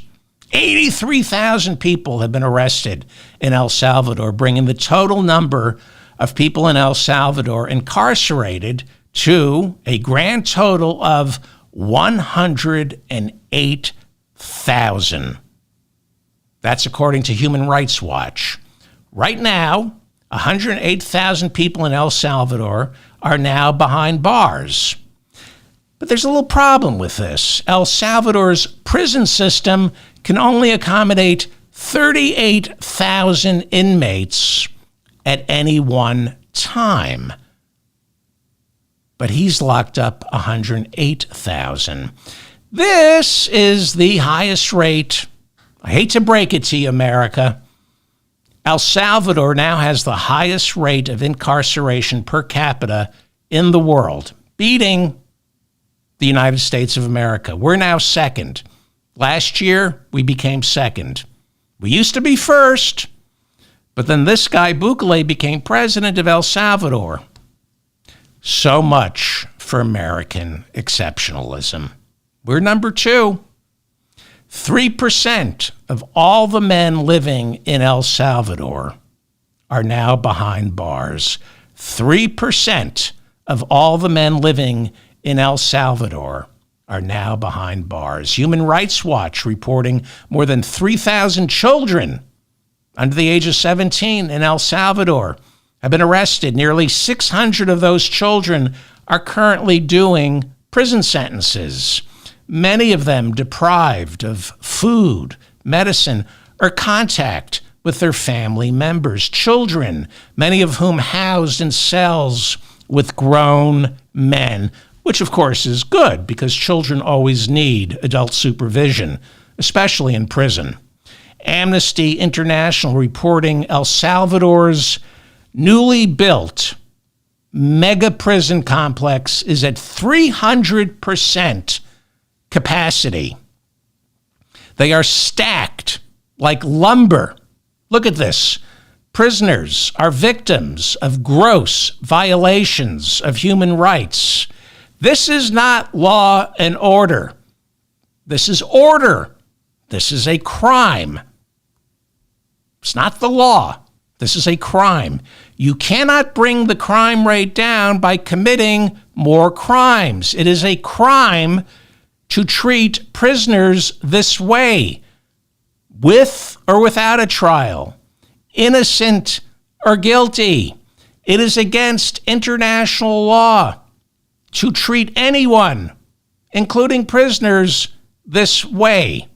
83,000 people have been arrested in El Salvador, bringing the total number of people in El Salvador incarcerated to a grand total of 108,000. That's according to Human Rights Watch. Right now, 108,000 people in El Salvador are now behind bars. But there's a little problem with this. El Salvador's prison system can only accommodate 38,000 inmates at any one time. But he's locked up 108,000. This is the highest rate. I hate to break it to you, America. El Salvador now has the highest rate of incarceration per capita in the world, beating the United States of America. We're now second. Last year, we became second. We used to be first, but then this guy, Bukele, became president of El Salvador. So much for American exceptionalism. We're number 2. 3% of all the men living in El Salvador are now behind bars. 3% of all the men living in El Salvador are now behind bars. Human Rights Watch reporting more than 3,000 children under the age of 17 in El Salvador have been arrested. Nearly 600 of those children are currently doing prison sentences, many of them deprived of food, medicine, or contact with their family members. Children, many of whom housed in cells with grown men, which of course is good because children always need adult supervision, especially in prison. Amnesty International reporting El Salvador's newly built mega prison complex is at 300% capacity. They are stacked like lumber. Look at this. Prisoners are victims of gross violations of human rights. This is not law and order. This is order. This is a crime. It's not the law. This is a crime. You cannot bring the crime rate down by committing more crimes. It is a crime to treat prisoners this way, with or without a trial, innocent or guilty. It is against international law to treat anyone, including prisoners, this way.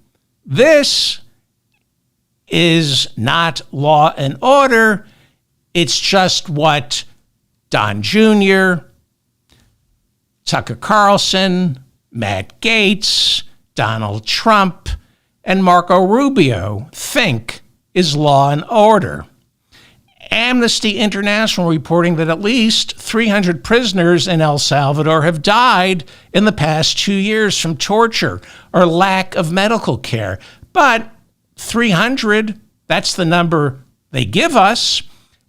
This is not law and order. It's just what Don Jr., Tucker Carlson, Matt Gaetz, Donald Trump, and Marco Rubio think is law and order. Amnesty International reporting that at least 300 prisoners in El Salvador have died in the past 2 years from torture or lack of medical care. But 300, that's the number they give us.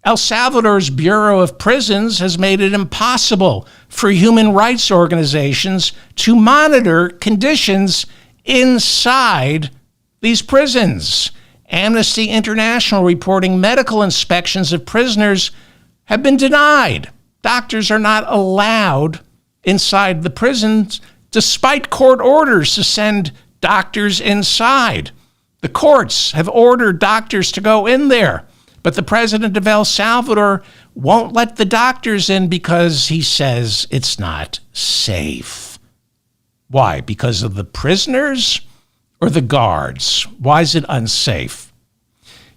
El Salvador's Bureau of Prisons has made it impossible for human rights organizations to monitor conditions inside these prisons. Amnesty International reporting medical inspections of prisoners have been denied. Doctors are not allowed inside the prisons, despite court orders to send doctors inside. The courts have ordered doctors to go in there, but the president of El Salvador won't let the doctors in because he says it's not safe. Why? Because of the prisoners or the guards? Why is it unsafe?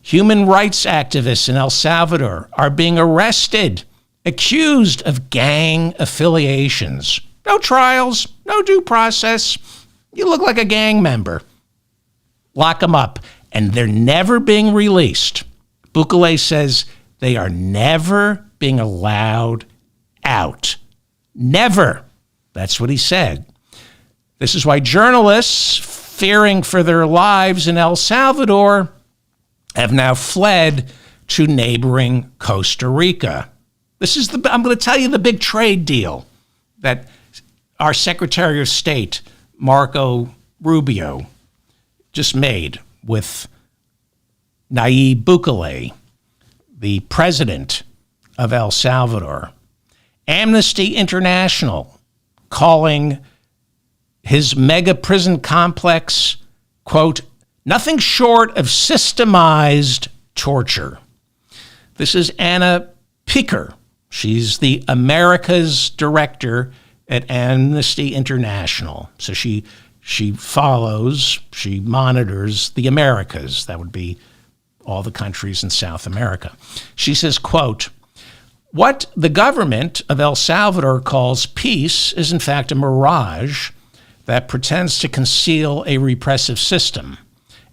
Human rights activists in El Salvador are being arrested, accused of gang affiliations. No trials, no due process. You look like a gang member. Lock them up, and they're never being released. Bukele says they are never being allowed out. Never. That's what he said. This is why journalists, fearing for their lives in El Salvador, have now fled to neighboring Costa Rica. I'm going to tell you the big trade deal that our Secretary of State, Marco Rubio, just made with Nayib Bukele, the president of El Salvador. Amnesty International calling his mega prison complex, quote, nothing short of systemized torture. This is Anna Picker. She's the Americas director at Amnesty International. So she monitors the Americas. That would be all the countries in South America. She says, quote, what the government of El Salvador calls peace is in fact a mirage that pretends to conceal a repressive system,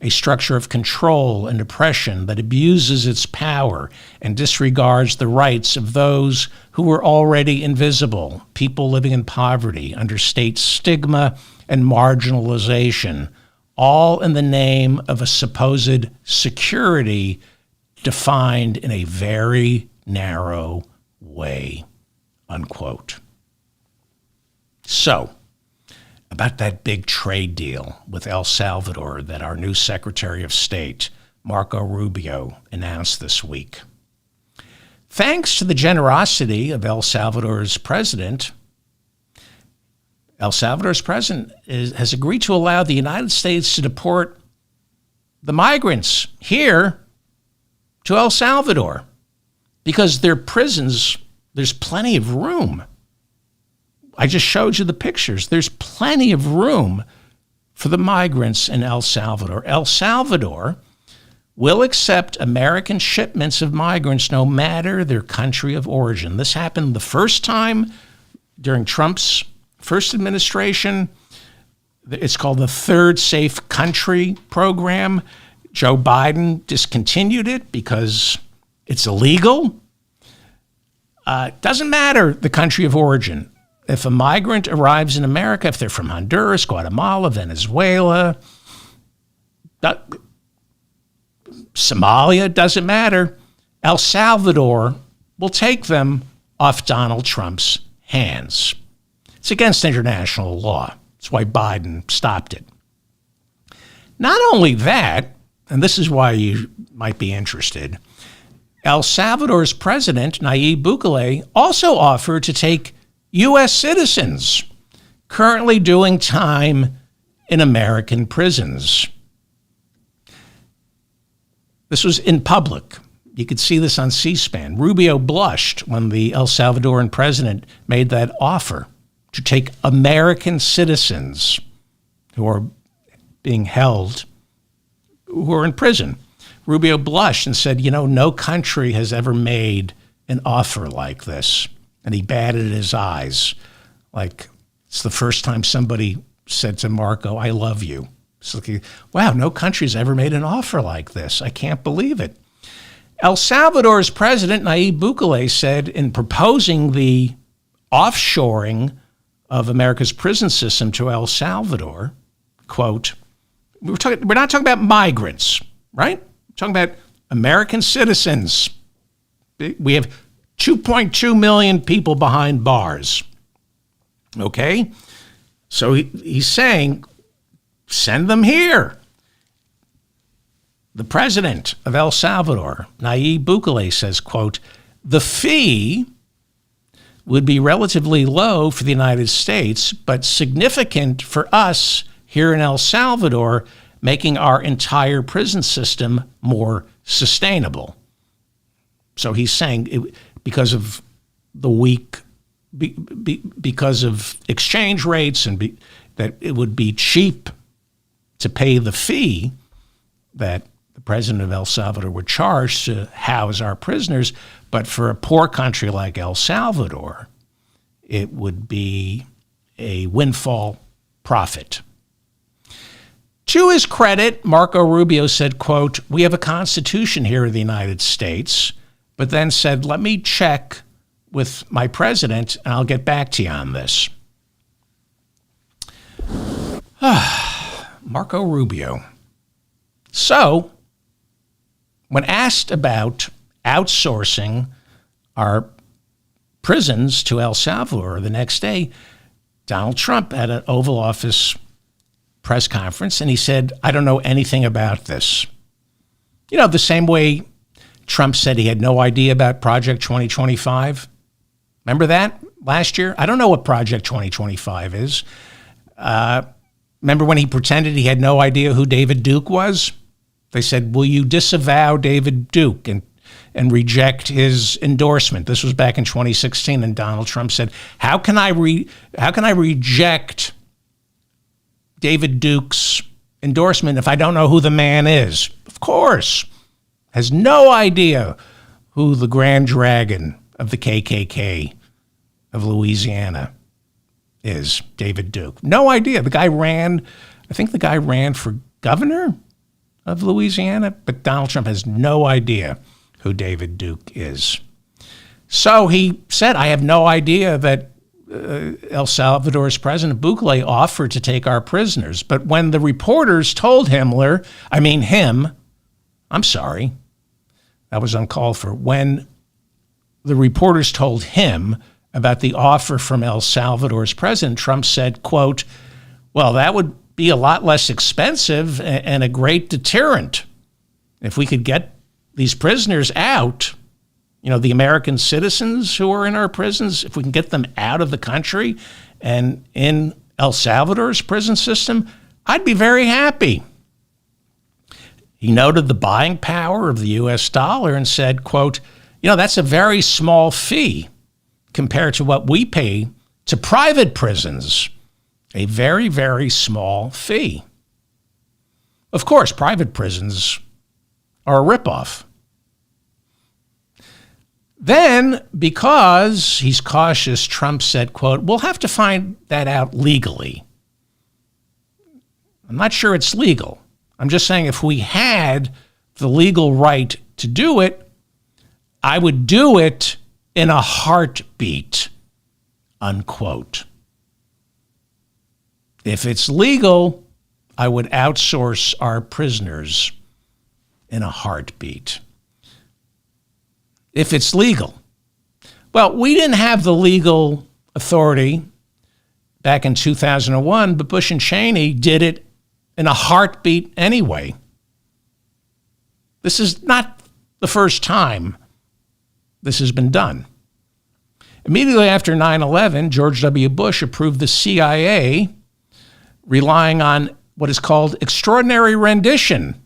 a structure of control and oppression that abuses its power and disregards the rights of those who were already invisible, people living in poverty, under state stigma and marginalization, all in the name of a supposed security defined in a very narrow way, unquote. So, about that big trade deal with El Salvador that our new Secretary of State, Marco Rubio, announced this week. thanks to the generosity of El Salvador's president, has agreed to allow the United States to deport the migrants here to El Salvador because their prisons, there's plenty of room. I just showed you the pictures. There's plenty of room for the migrants in El Salvador. El Salvador will accept American shipments of migrants no matter their country of origin. This happened the first time during Trump's first administration. It's called the Third Safe Country Program. Joe Biden discontinued it because it's illegal. Doesn't matter the country of origin. If a migrant arrives in America, if they're from Honduras, Guatemala, Venezuela, Somalia, doesn't matter. El Salvador will take them off Donald Trump's hands. It's against international law. That's why Biden stopped it. Not only that, and this is why you might be interested, El Salvador's president, Nayib Bukele, also offered to take U.S. citizens currently doing time in American prisons. This was in public. You could see this on C-SPAN. Rubio blushed when the El Salvadoran president made that offer to take American citizens who are being held, who are in prison. Rubio blushed and said, no country has ever made an offer like this. And he batted his eyes like it's the first time somebody said to Marco, I love you. It's like, wow, no country's ever made an offer like this. I can't believe it. El Salvador's president, Nayib Bukele, said in proposing the offshoring of America's prison system to El Salvador, quote, we're not talking about migrants, right? We're talking about American citizens. We have 2.2 million people behind bars. Okay? So he's saying, send them here. The president of El Salvador, Nayib Bukele, says, quote, the fee would be relatively low for the United States, but significant for us here in El Salvador, making our entire prison system more sustainable. So he's saying because of the weak, because of exchange rates and that it would be cheap to pay the fee that the president of El Salvador would charge to house our prisoners. But for a poor country like El Salvador, it would be a windfall profit. To his credit, Marco Rubio said, quote, we have a constitution here in the United States, but then said, let me check with my president and I'll get back to you on this. Marco Rubio. So, when asked about outsourcing our prisons to El Salvador the next day, Donald Trump had an Oval Office press conference, and he said, I don't know anything about this. The same way Trump said he had no idea about Project 2025. Remember that last year? I don't know what Project 2025 is. Remember when he pretended he had no idea who David Duke was? They said, will you disavow David Duke and reject his endorsement? This was back in 2016, and Donald Trump said, how can I reject David Duke's endorsement if I don't know who the man is? Of course. Has no idea who the Grand Dragon of the KKK of Louisiana is, David Duke. No idea. I think the guy ran for governor of Louisiana, but Donald Trump has no idea who David Duke is. So he said, I have no idea that El Salvador's president Bukele offered to take our prisoners. But when the reporters told him, I'm sorry, that was uncalled for. When the reporters told him about the offer from El Salvador's president, Trump said, quote, well, that would be a lot less expensive and a great deterrent. If we could get these prisoners out, the American citizens who are in our prisons, if we can get them out of the country and in El Salvador's prison system, I'd be very happy. He noted the buying power of the U.S. dollar and said, quote, that's a very small fee compared to what we pay to private prisons. A very, very small fee. Of course, private prisons are a ripoff. Then, because he's cautious, Trump said, quote, we'll have to find that out legally. I'm not sure it's legal. I'm just saying if we had the legal right to do it, I would do it in a heartbeat, unquote. If it's legal, I would outsource our prisoners in a heartbeat. If it's legal. Well, we didn't have the legal authority back in 2001, but Bush and Cheney did it in a heartbeat anyway. This is not the first time this has been done. Immediately after 9/11, George W. Bush approved the CIA relying on what is called extraordinary rendition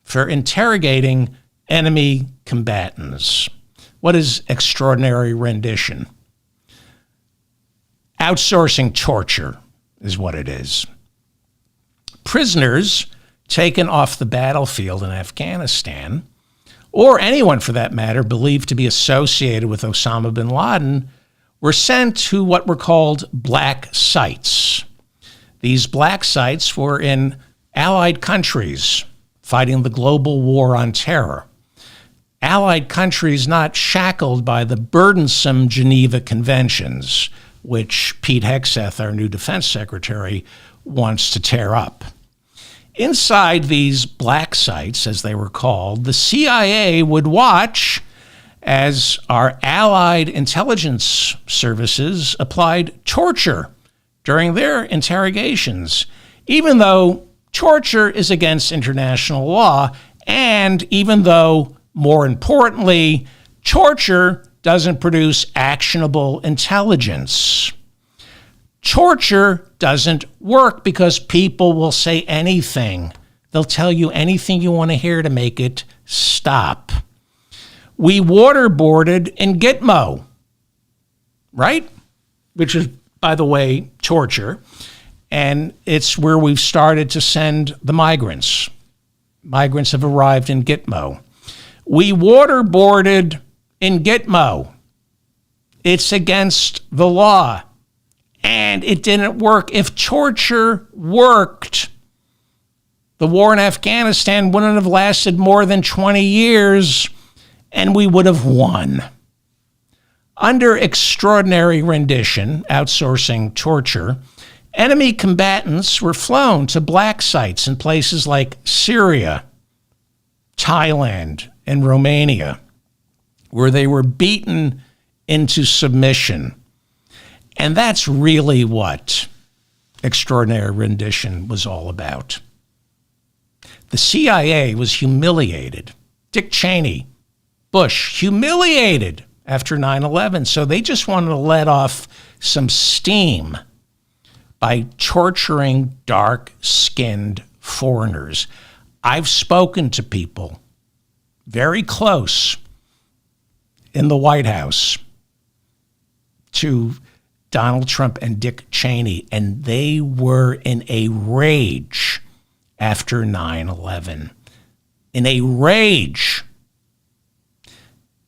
for interrogating enemy combatants. What is extraordinary rendition? Outsourcing torture is what it is. Prisoners taken off the battlefield in Afghanistan, or anyone for that matter believed to be associated with Osama bin Laden, were sent to what were called black sites. These black sites were in allied countries fighting the global war on terror. Allied countries not shackled by the burdensome Geneva Conventions, which Pete Hegseth, our new defense secretary, wants to tear up. Inside these black sites, as they were called, the CIA would watch as our allied intelligence services applied torture during their interrogations, even though torture is against international law, and even though, more importantly, torture doesn't produce actionable intelligence. Torture doesn't work because people will say anything. They'll tell you anything you want to hear to make it stop. We waterboarded in Gitmo, right? Which is, by the way, torture. And it's where we've started to send the migrants. Migrants have arrived in Gitmo. We waterboarded in Gitmo. It's against the law. And it didn't work. If torture worked, the war in Afghanistan wouldn't have lasted more than 20 years, and we would have won. Under extraordinary rendition, outsourcing torture, enemy combatants were flown to black sites in places like Syria, Thailand, and Romania, where they were beaten into submission. And that's really what extraordinary rendition was all about. The CIA was humiliated. Dick Cheney, Bush, humiliated after 9/11. So they just wanted to let off some steam by torturing dark-skinned foreigners. I've spoken to people very close in the White House to Donald Trump and Dick Cheney, and they were in a rage after 9/11. In a rage.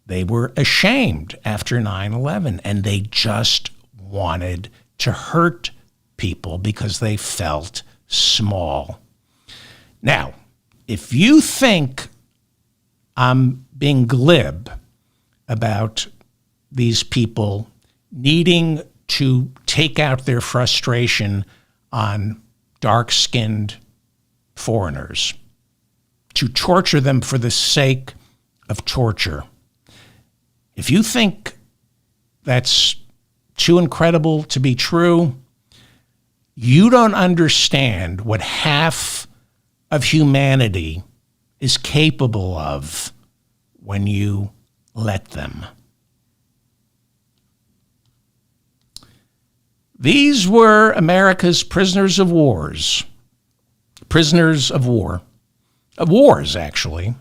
They were ashamed after 9/11, and they just wanted to hurt people because they felt small. Now, if you think I'm being glib about these people needing to take out their frustration on dark-skinned foreigners, to torture them for the sake of torture, if you think that's too incredible to be true, you don't understand what half of humanity is capable of when you let them. These were America's prisoners of wars. Prisoners of war. Of wars, actually.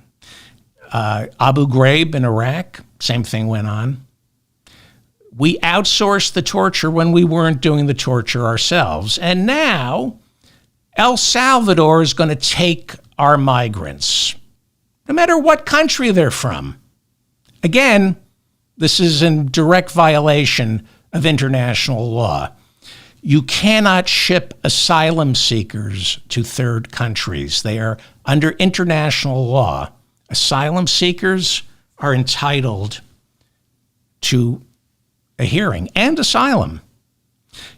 Abu Ghraib in Iraq, same thing went on. We outsourced the torture when we weren't doing the torture ourselves. And now El Salvador is going to take our migrants, no matter what country they're from. Again, this is in direct violation of international law. You cannot ship asylum seekers to third countries. They are under international law. Asylum seekers are entitled to a hearing and asylum.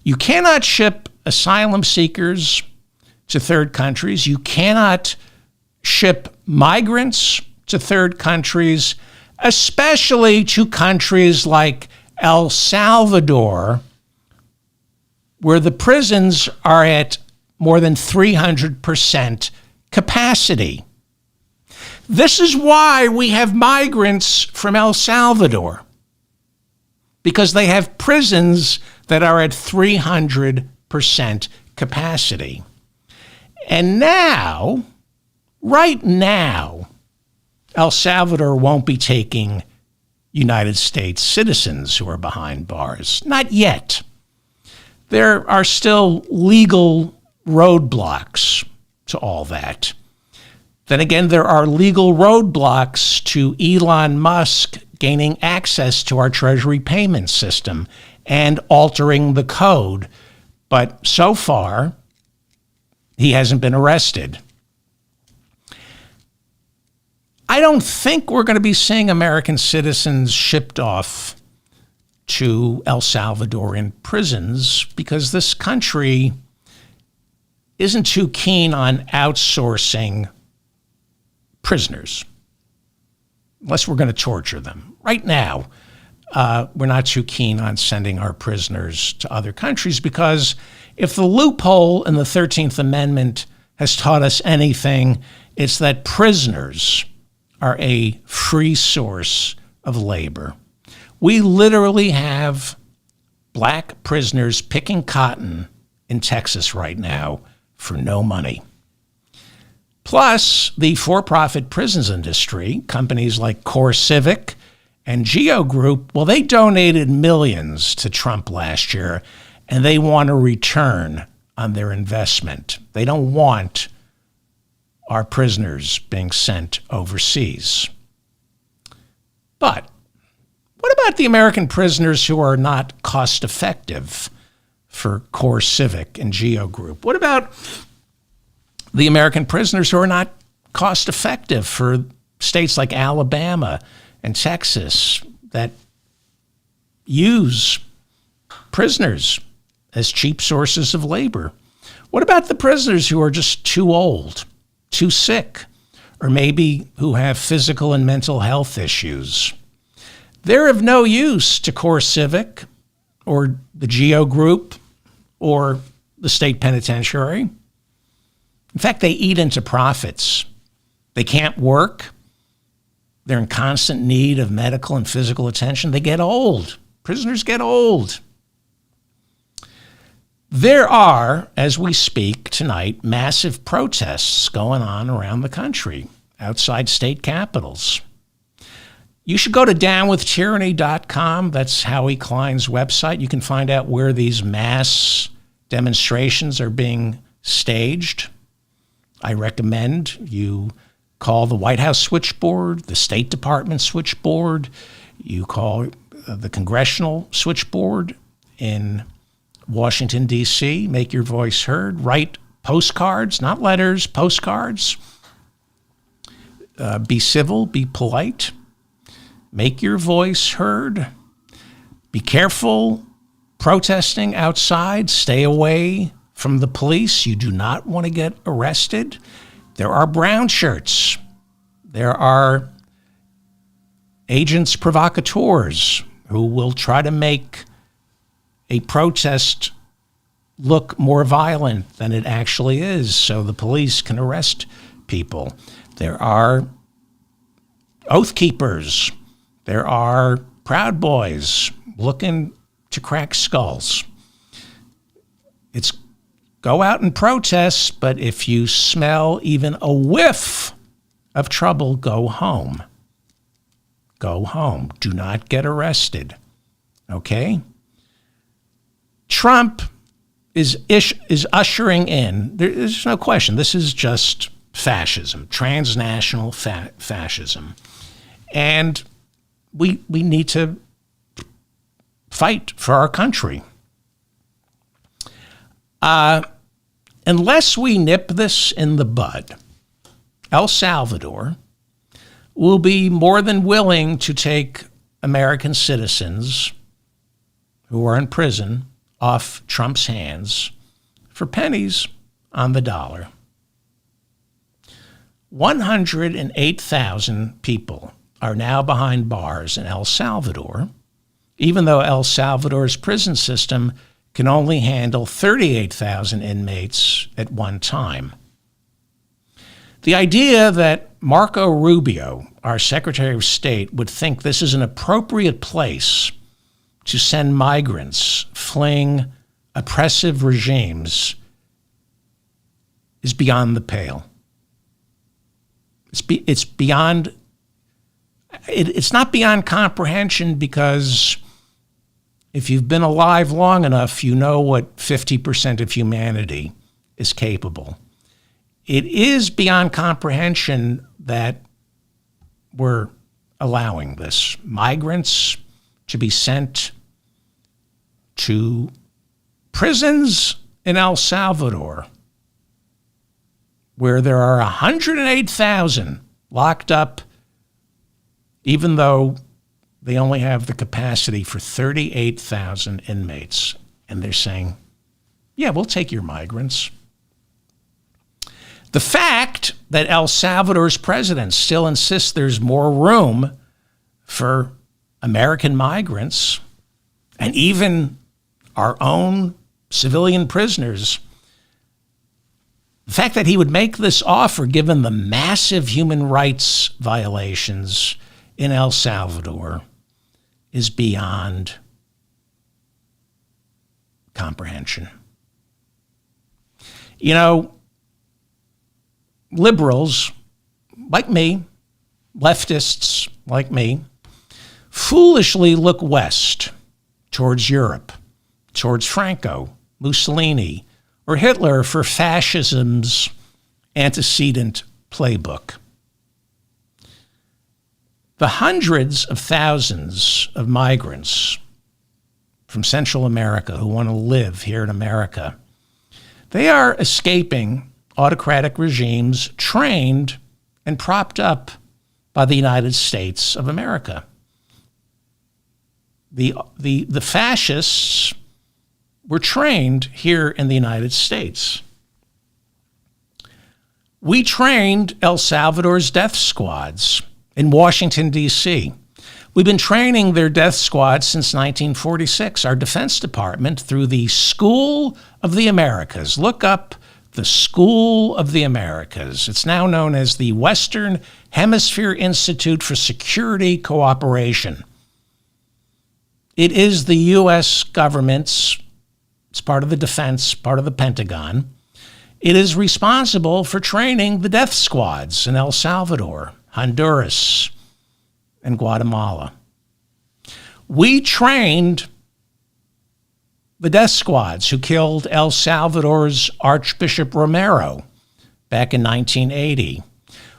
You cannot ship asylum seekers to third countries. You cannot ship migrants to third countries, especially to countries like El Salvador, where the prisons are at more than 300% capacity. This is why we have migrants from El Salvador, because they have prisons that are at 300% capacity. And now, right now, El Salvador won't be taking United States citizens who are behind bars. Not yet. There are still legal roadblocks to all that. Then again, there are legal roadblocks to Elon Musk gaining access to our Treasury payment system and altering the code. But so far, he hasn't been arrested. I don't think we're going to be seeing American citizens shipped off to El Salvadorian prisons because this country isn't too keen on outsourcing prisoners, unless we're going to torture them. Right now, we're not too keen on sending our prisoners to other countries because if the loophole in the 13th Amendment has taught us anything, it's that prisoners are a free source of labor. We literally have black prisoners picking cotton in Texas right now for no money. Plus, the for-profit prisons industry, companies like CoreCivic and G.O.G.E Group, well, they donated millions to Trump last year, and they want a return on their investment. They don't want our prisoners being sent overseas. But what about the American prisoners who are not cost-effective for CoreCivic and G.O.G.E Group? What about the American prisoners who are not cost-effective for states like Alabama and Texas that use prisoners as cheap sources of labor? What about the prisoners who are just too old, too sick, or maybe who have physical and mental health issues? They're of no use to CoreCivic or the G.O.G.E Group or the state penitentiary. In fact, they eat into profits. They can't work. They're in constant need of medical and physical attention. They get old. Prisoners get old. There are, as we speak tonight, massive protests going on around the country, outside state capitals. You should go to downwithtyranny.com. That's Howie Klein's website. You can find out where these mass demonstrations are being staged. I recommend you call the White House switchboard, the State Department switchboard. You call the Congressional switchboard in Washington, D.C. Make your voice heard. Write postcards, not letters, postcards. Be civil, be polite. Make your voice heard. Be careful protesting outside. Stay away from the police. You do not want to get arrested. There are brown shirts. There are agents provocateurs who will try to make a protest look more violent than it actually is so the police can arrest people. There are oath keepers. There are Proud Boys looking to crack skulls. It's go out and protest, but if you smell even a whiff of trouble, go home. Go home. Do not get arrested. Okay? Trump is ushering in, there's no question, this is just fascism, transnational fascism. And we need to fight for our country. Unless we nip this in the bud, El Salvador will be more than willing to take American citizens who are in prison off Trump's hands for pennies on the dollar. 108,000 people are now behind bars in El Salvador, even though El Salvador's prison system can only handle 38,000 inmates at one time. The idea that Marco Rubio, our Secretary of State, would think this is an appropriate place to send migrants fleeing oppressive regimes is beyond the pale. It's beyond. It's not beyond comprehension, because if you've been alive long enough, you know what 50% of humanity is capable. It is beyond comprehension that we're allowing this. Migrants to be sent to prisons in El Salvador, where there are 108,000 locked up, even though they only have the capacity for 38,000 inmates. And they're saying, yeah, we'll take your migrants. The fact that El Salvador's president still insists there's more room for American migrants and even our own civilian prisoners, the fact that he would make this offer given the massive human rights violations in El Salvador is beyond comprehension. You know, liberals like me, leftists like me, foolishly look west towards Europe, towards Franco, Mussolini, or Hitler for fascism's antecedent playbook. The hundreds of thousands of migrants from Central America who want to live here in America, they are escaping autocratic regimes trained and propped up by the United States of America. The fascists were trained here in the United States. We trained El Salvador's death squads in Washington, D.C. We've been training their death squads since 1946. Our Defense Department, through the School of the Americas. Look up the School of the Americas. It's now known as the Western Hemisphere Institute for Security Cooperation. It is the U.S. government's, it's part of the defense, part of the Pentagon. It is responsible for training the death squads in El Salvador, Honduras, and Guatemala. We trained the death squads who killed El Salvador's Archbishop Romero back in 1980.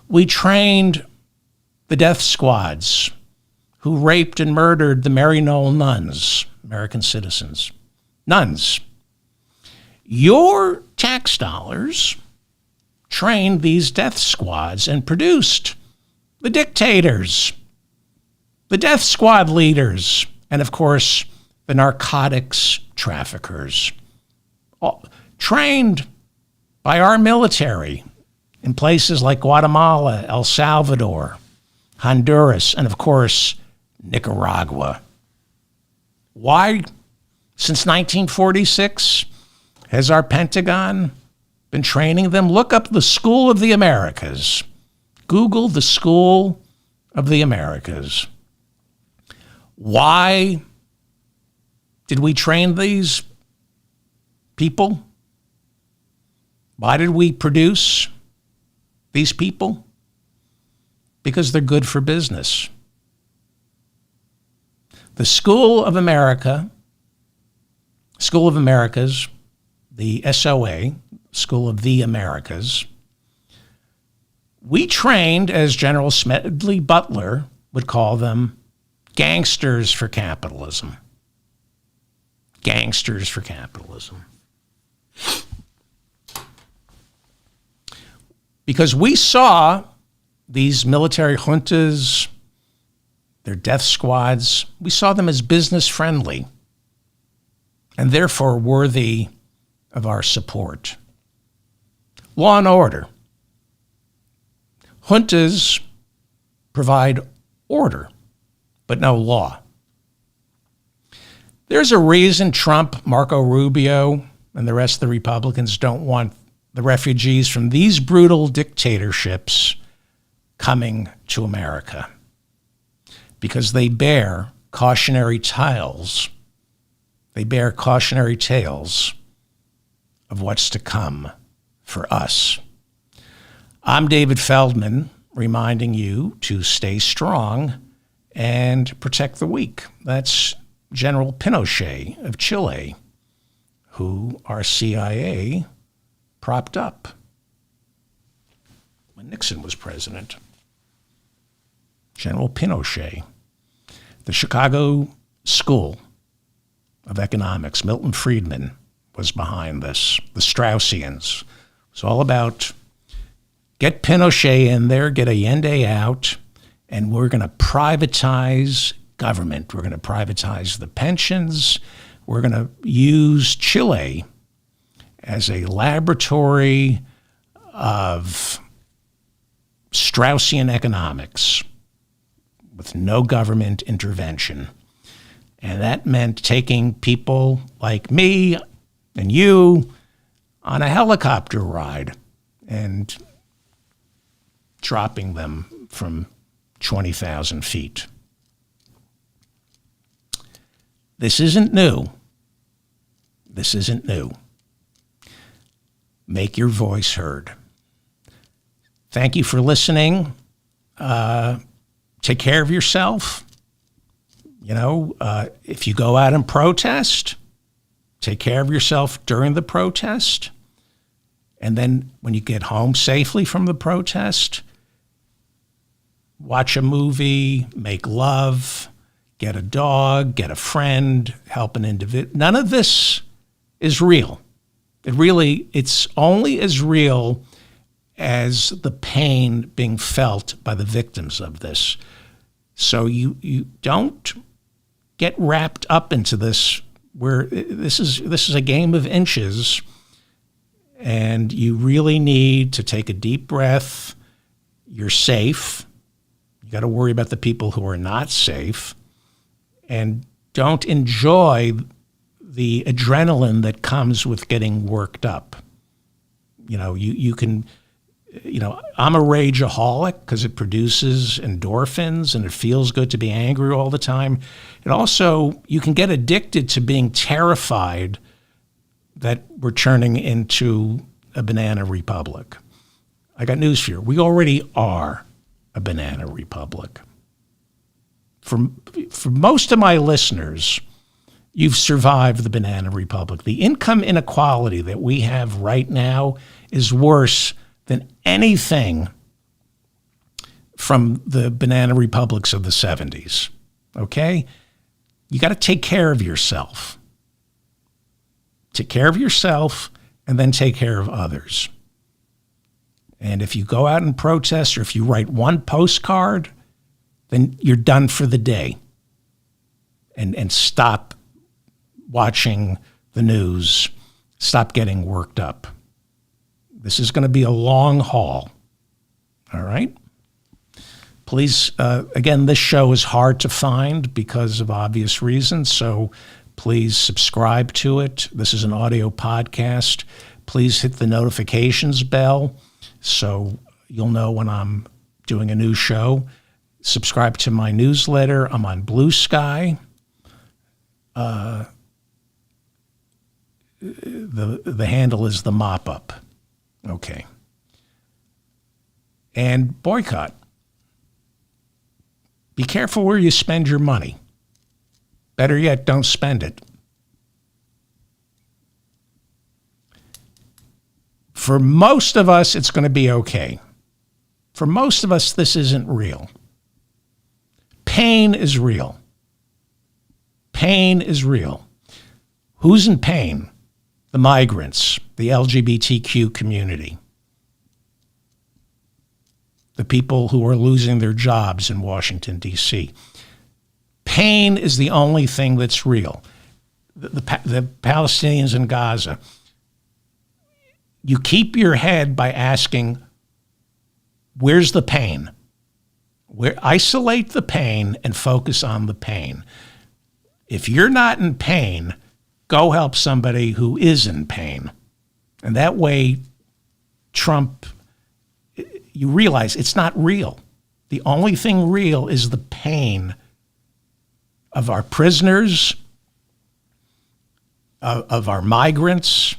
We trained the death squads who raped and murdered the Maryknoll nuns, American citizens. Nuns. Your tax dollars trained these death squads and produced the dictators, the death squad leaders, and of course, the narcotics traffickers, all trained by our military in places like Guatemala, El Salvador, Honduras, and of course, Nicaragua. Why, since 1946, has our Pentagon been training them? Look up the School of the Americas. Google the School of the Americas. Why did we train these people? Why did we produce these people? Because they're good for business. The School of Americas, the SOA, School of the Americas, we trained, as General Smedley Butler would call them, gangsters for capitalism. Gangsters for capitalism. Because we saw these military juntas, their death squads, we saw them as business friendly and therefore worthy of our support. Law and order. Juntas provide order, but no law. There's a reason Trump, Marco Rubio, and the rest of the Republicans don't want the refugees from these brutal dictatorships coming to America, because they bear cautionary tales. They bear cautionary tales of what's to come for us. I'm David Feldman, reminding you to stay strong and protect the weak. That's General Pinochet of Chile, who our CIA propped up when Nixon was president. General Pinochet. The Chicago School of Economics, Milton Friedman, was behind this. The Straussians. It was all about get Pinochet in there, get Allende out, and we're going to privatize government. We're going to privatize the pensions. We're going to use Chile as a laboratory of Straussian economics with no government intervention. And that meant taking people like me and you on a helicopter ride and dropping them from 20,000 feet. This isn't new. This isn't new. Make your voice heard. Thank you for listening. Take care of yourself. If you go out and protest, take care of yourself during the protest. And then when you get home safely from the protest, watch a movie, make love, get a dog, get a friend, help an individual. None of this is real. It's only as real as the pain being felt by the victims of this. So you don't get wrapped up into this, where this is a game of inches, and you really need to take a deep breath. You're safe. You got to worry about the people who are not safe, and don't enjoy the adrenaline that comes with getting worked up. You can, I'm a rageaholic because it produces endorphins and it feels good to be angry all the time. And also, you can get addicted to being terrified that we're turning into a banana republic. I got news for you. We already are a banana republic. For most of my listeners, you've survived the banana republic. The income inequality that we have right now is worse than anything from the banana republics of the 70s. Okay? You got to take care of yourself. Take care of yourself and then take care of others. And if you go out and protest, or if you write one postcard, then you're done for the day. And stop watching the news. Stop getting worked up. This is going to be a long haul. All right? Please, again, this show is hard to find because of obvious reasons, so please subscribe to it. This is an audio podcast. Please hit the notifications bell so you'll know when I'm doing a new show. Subscribe to my newsletter. I'm on Blue Sky. The handle is the mop up. Okay. And boycott. Be careful where you spend your money. Better yet, don't spend it. For most of us, it's going to be okay. For most of us, this isn't real. Pain is real. Pain is real. Who's in pain? The migrants, the LGBTQ community, the people who are losing their jobs in Washington, D.C. Pain is the only thing that's real. The Palestinians in Gaza. You keep your head by asking, where's the pain? Isolate the pain and focus on the pain. If you're not in pain, go help somebody who is in pain. And that way, Trump, you realize it's not real. The only thing real is the pain of our prisoners, of our migrants,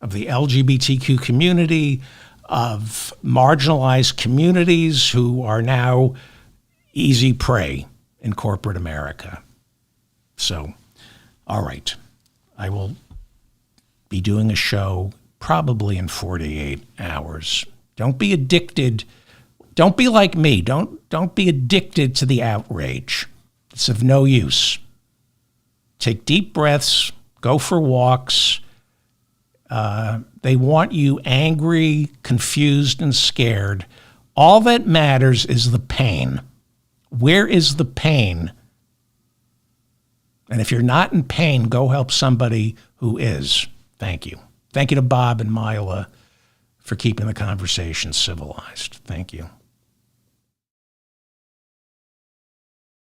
of the LGBTQ community, of marginalized communities who are now easy prey in corporate America. So, all right. I will be doing a show probably in 48 hours. Don't be addicted. Don't be like me. Don't be addicted to the outrage. It's of no use. Take deep breaths. Go for walks. They want you angry, confused, and scared. All that matters is the pain. Where is the pain? And if you're not in pain, go help somebody who is. Thank you. Thank you to Bob and Mila for keeping the conversation civilized. Thank you.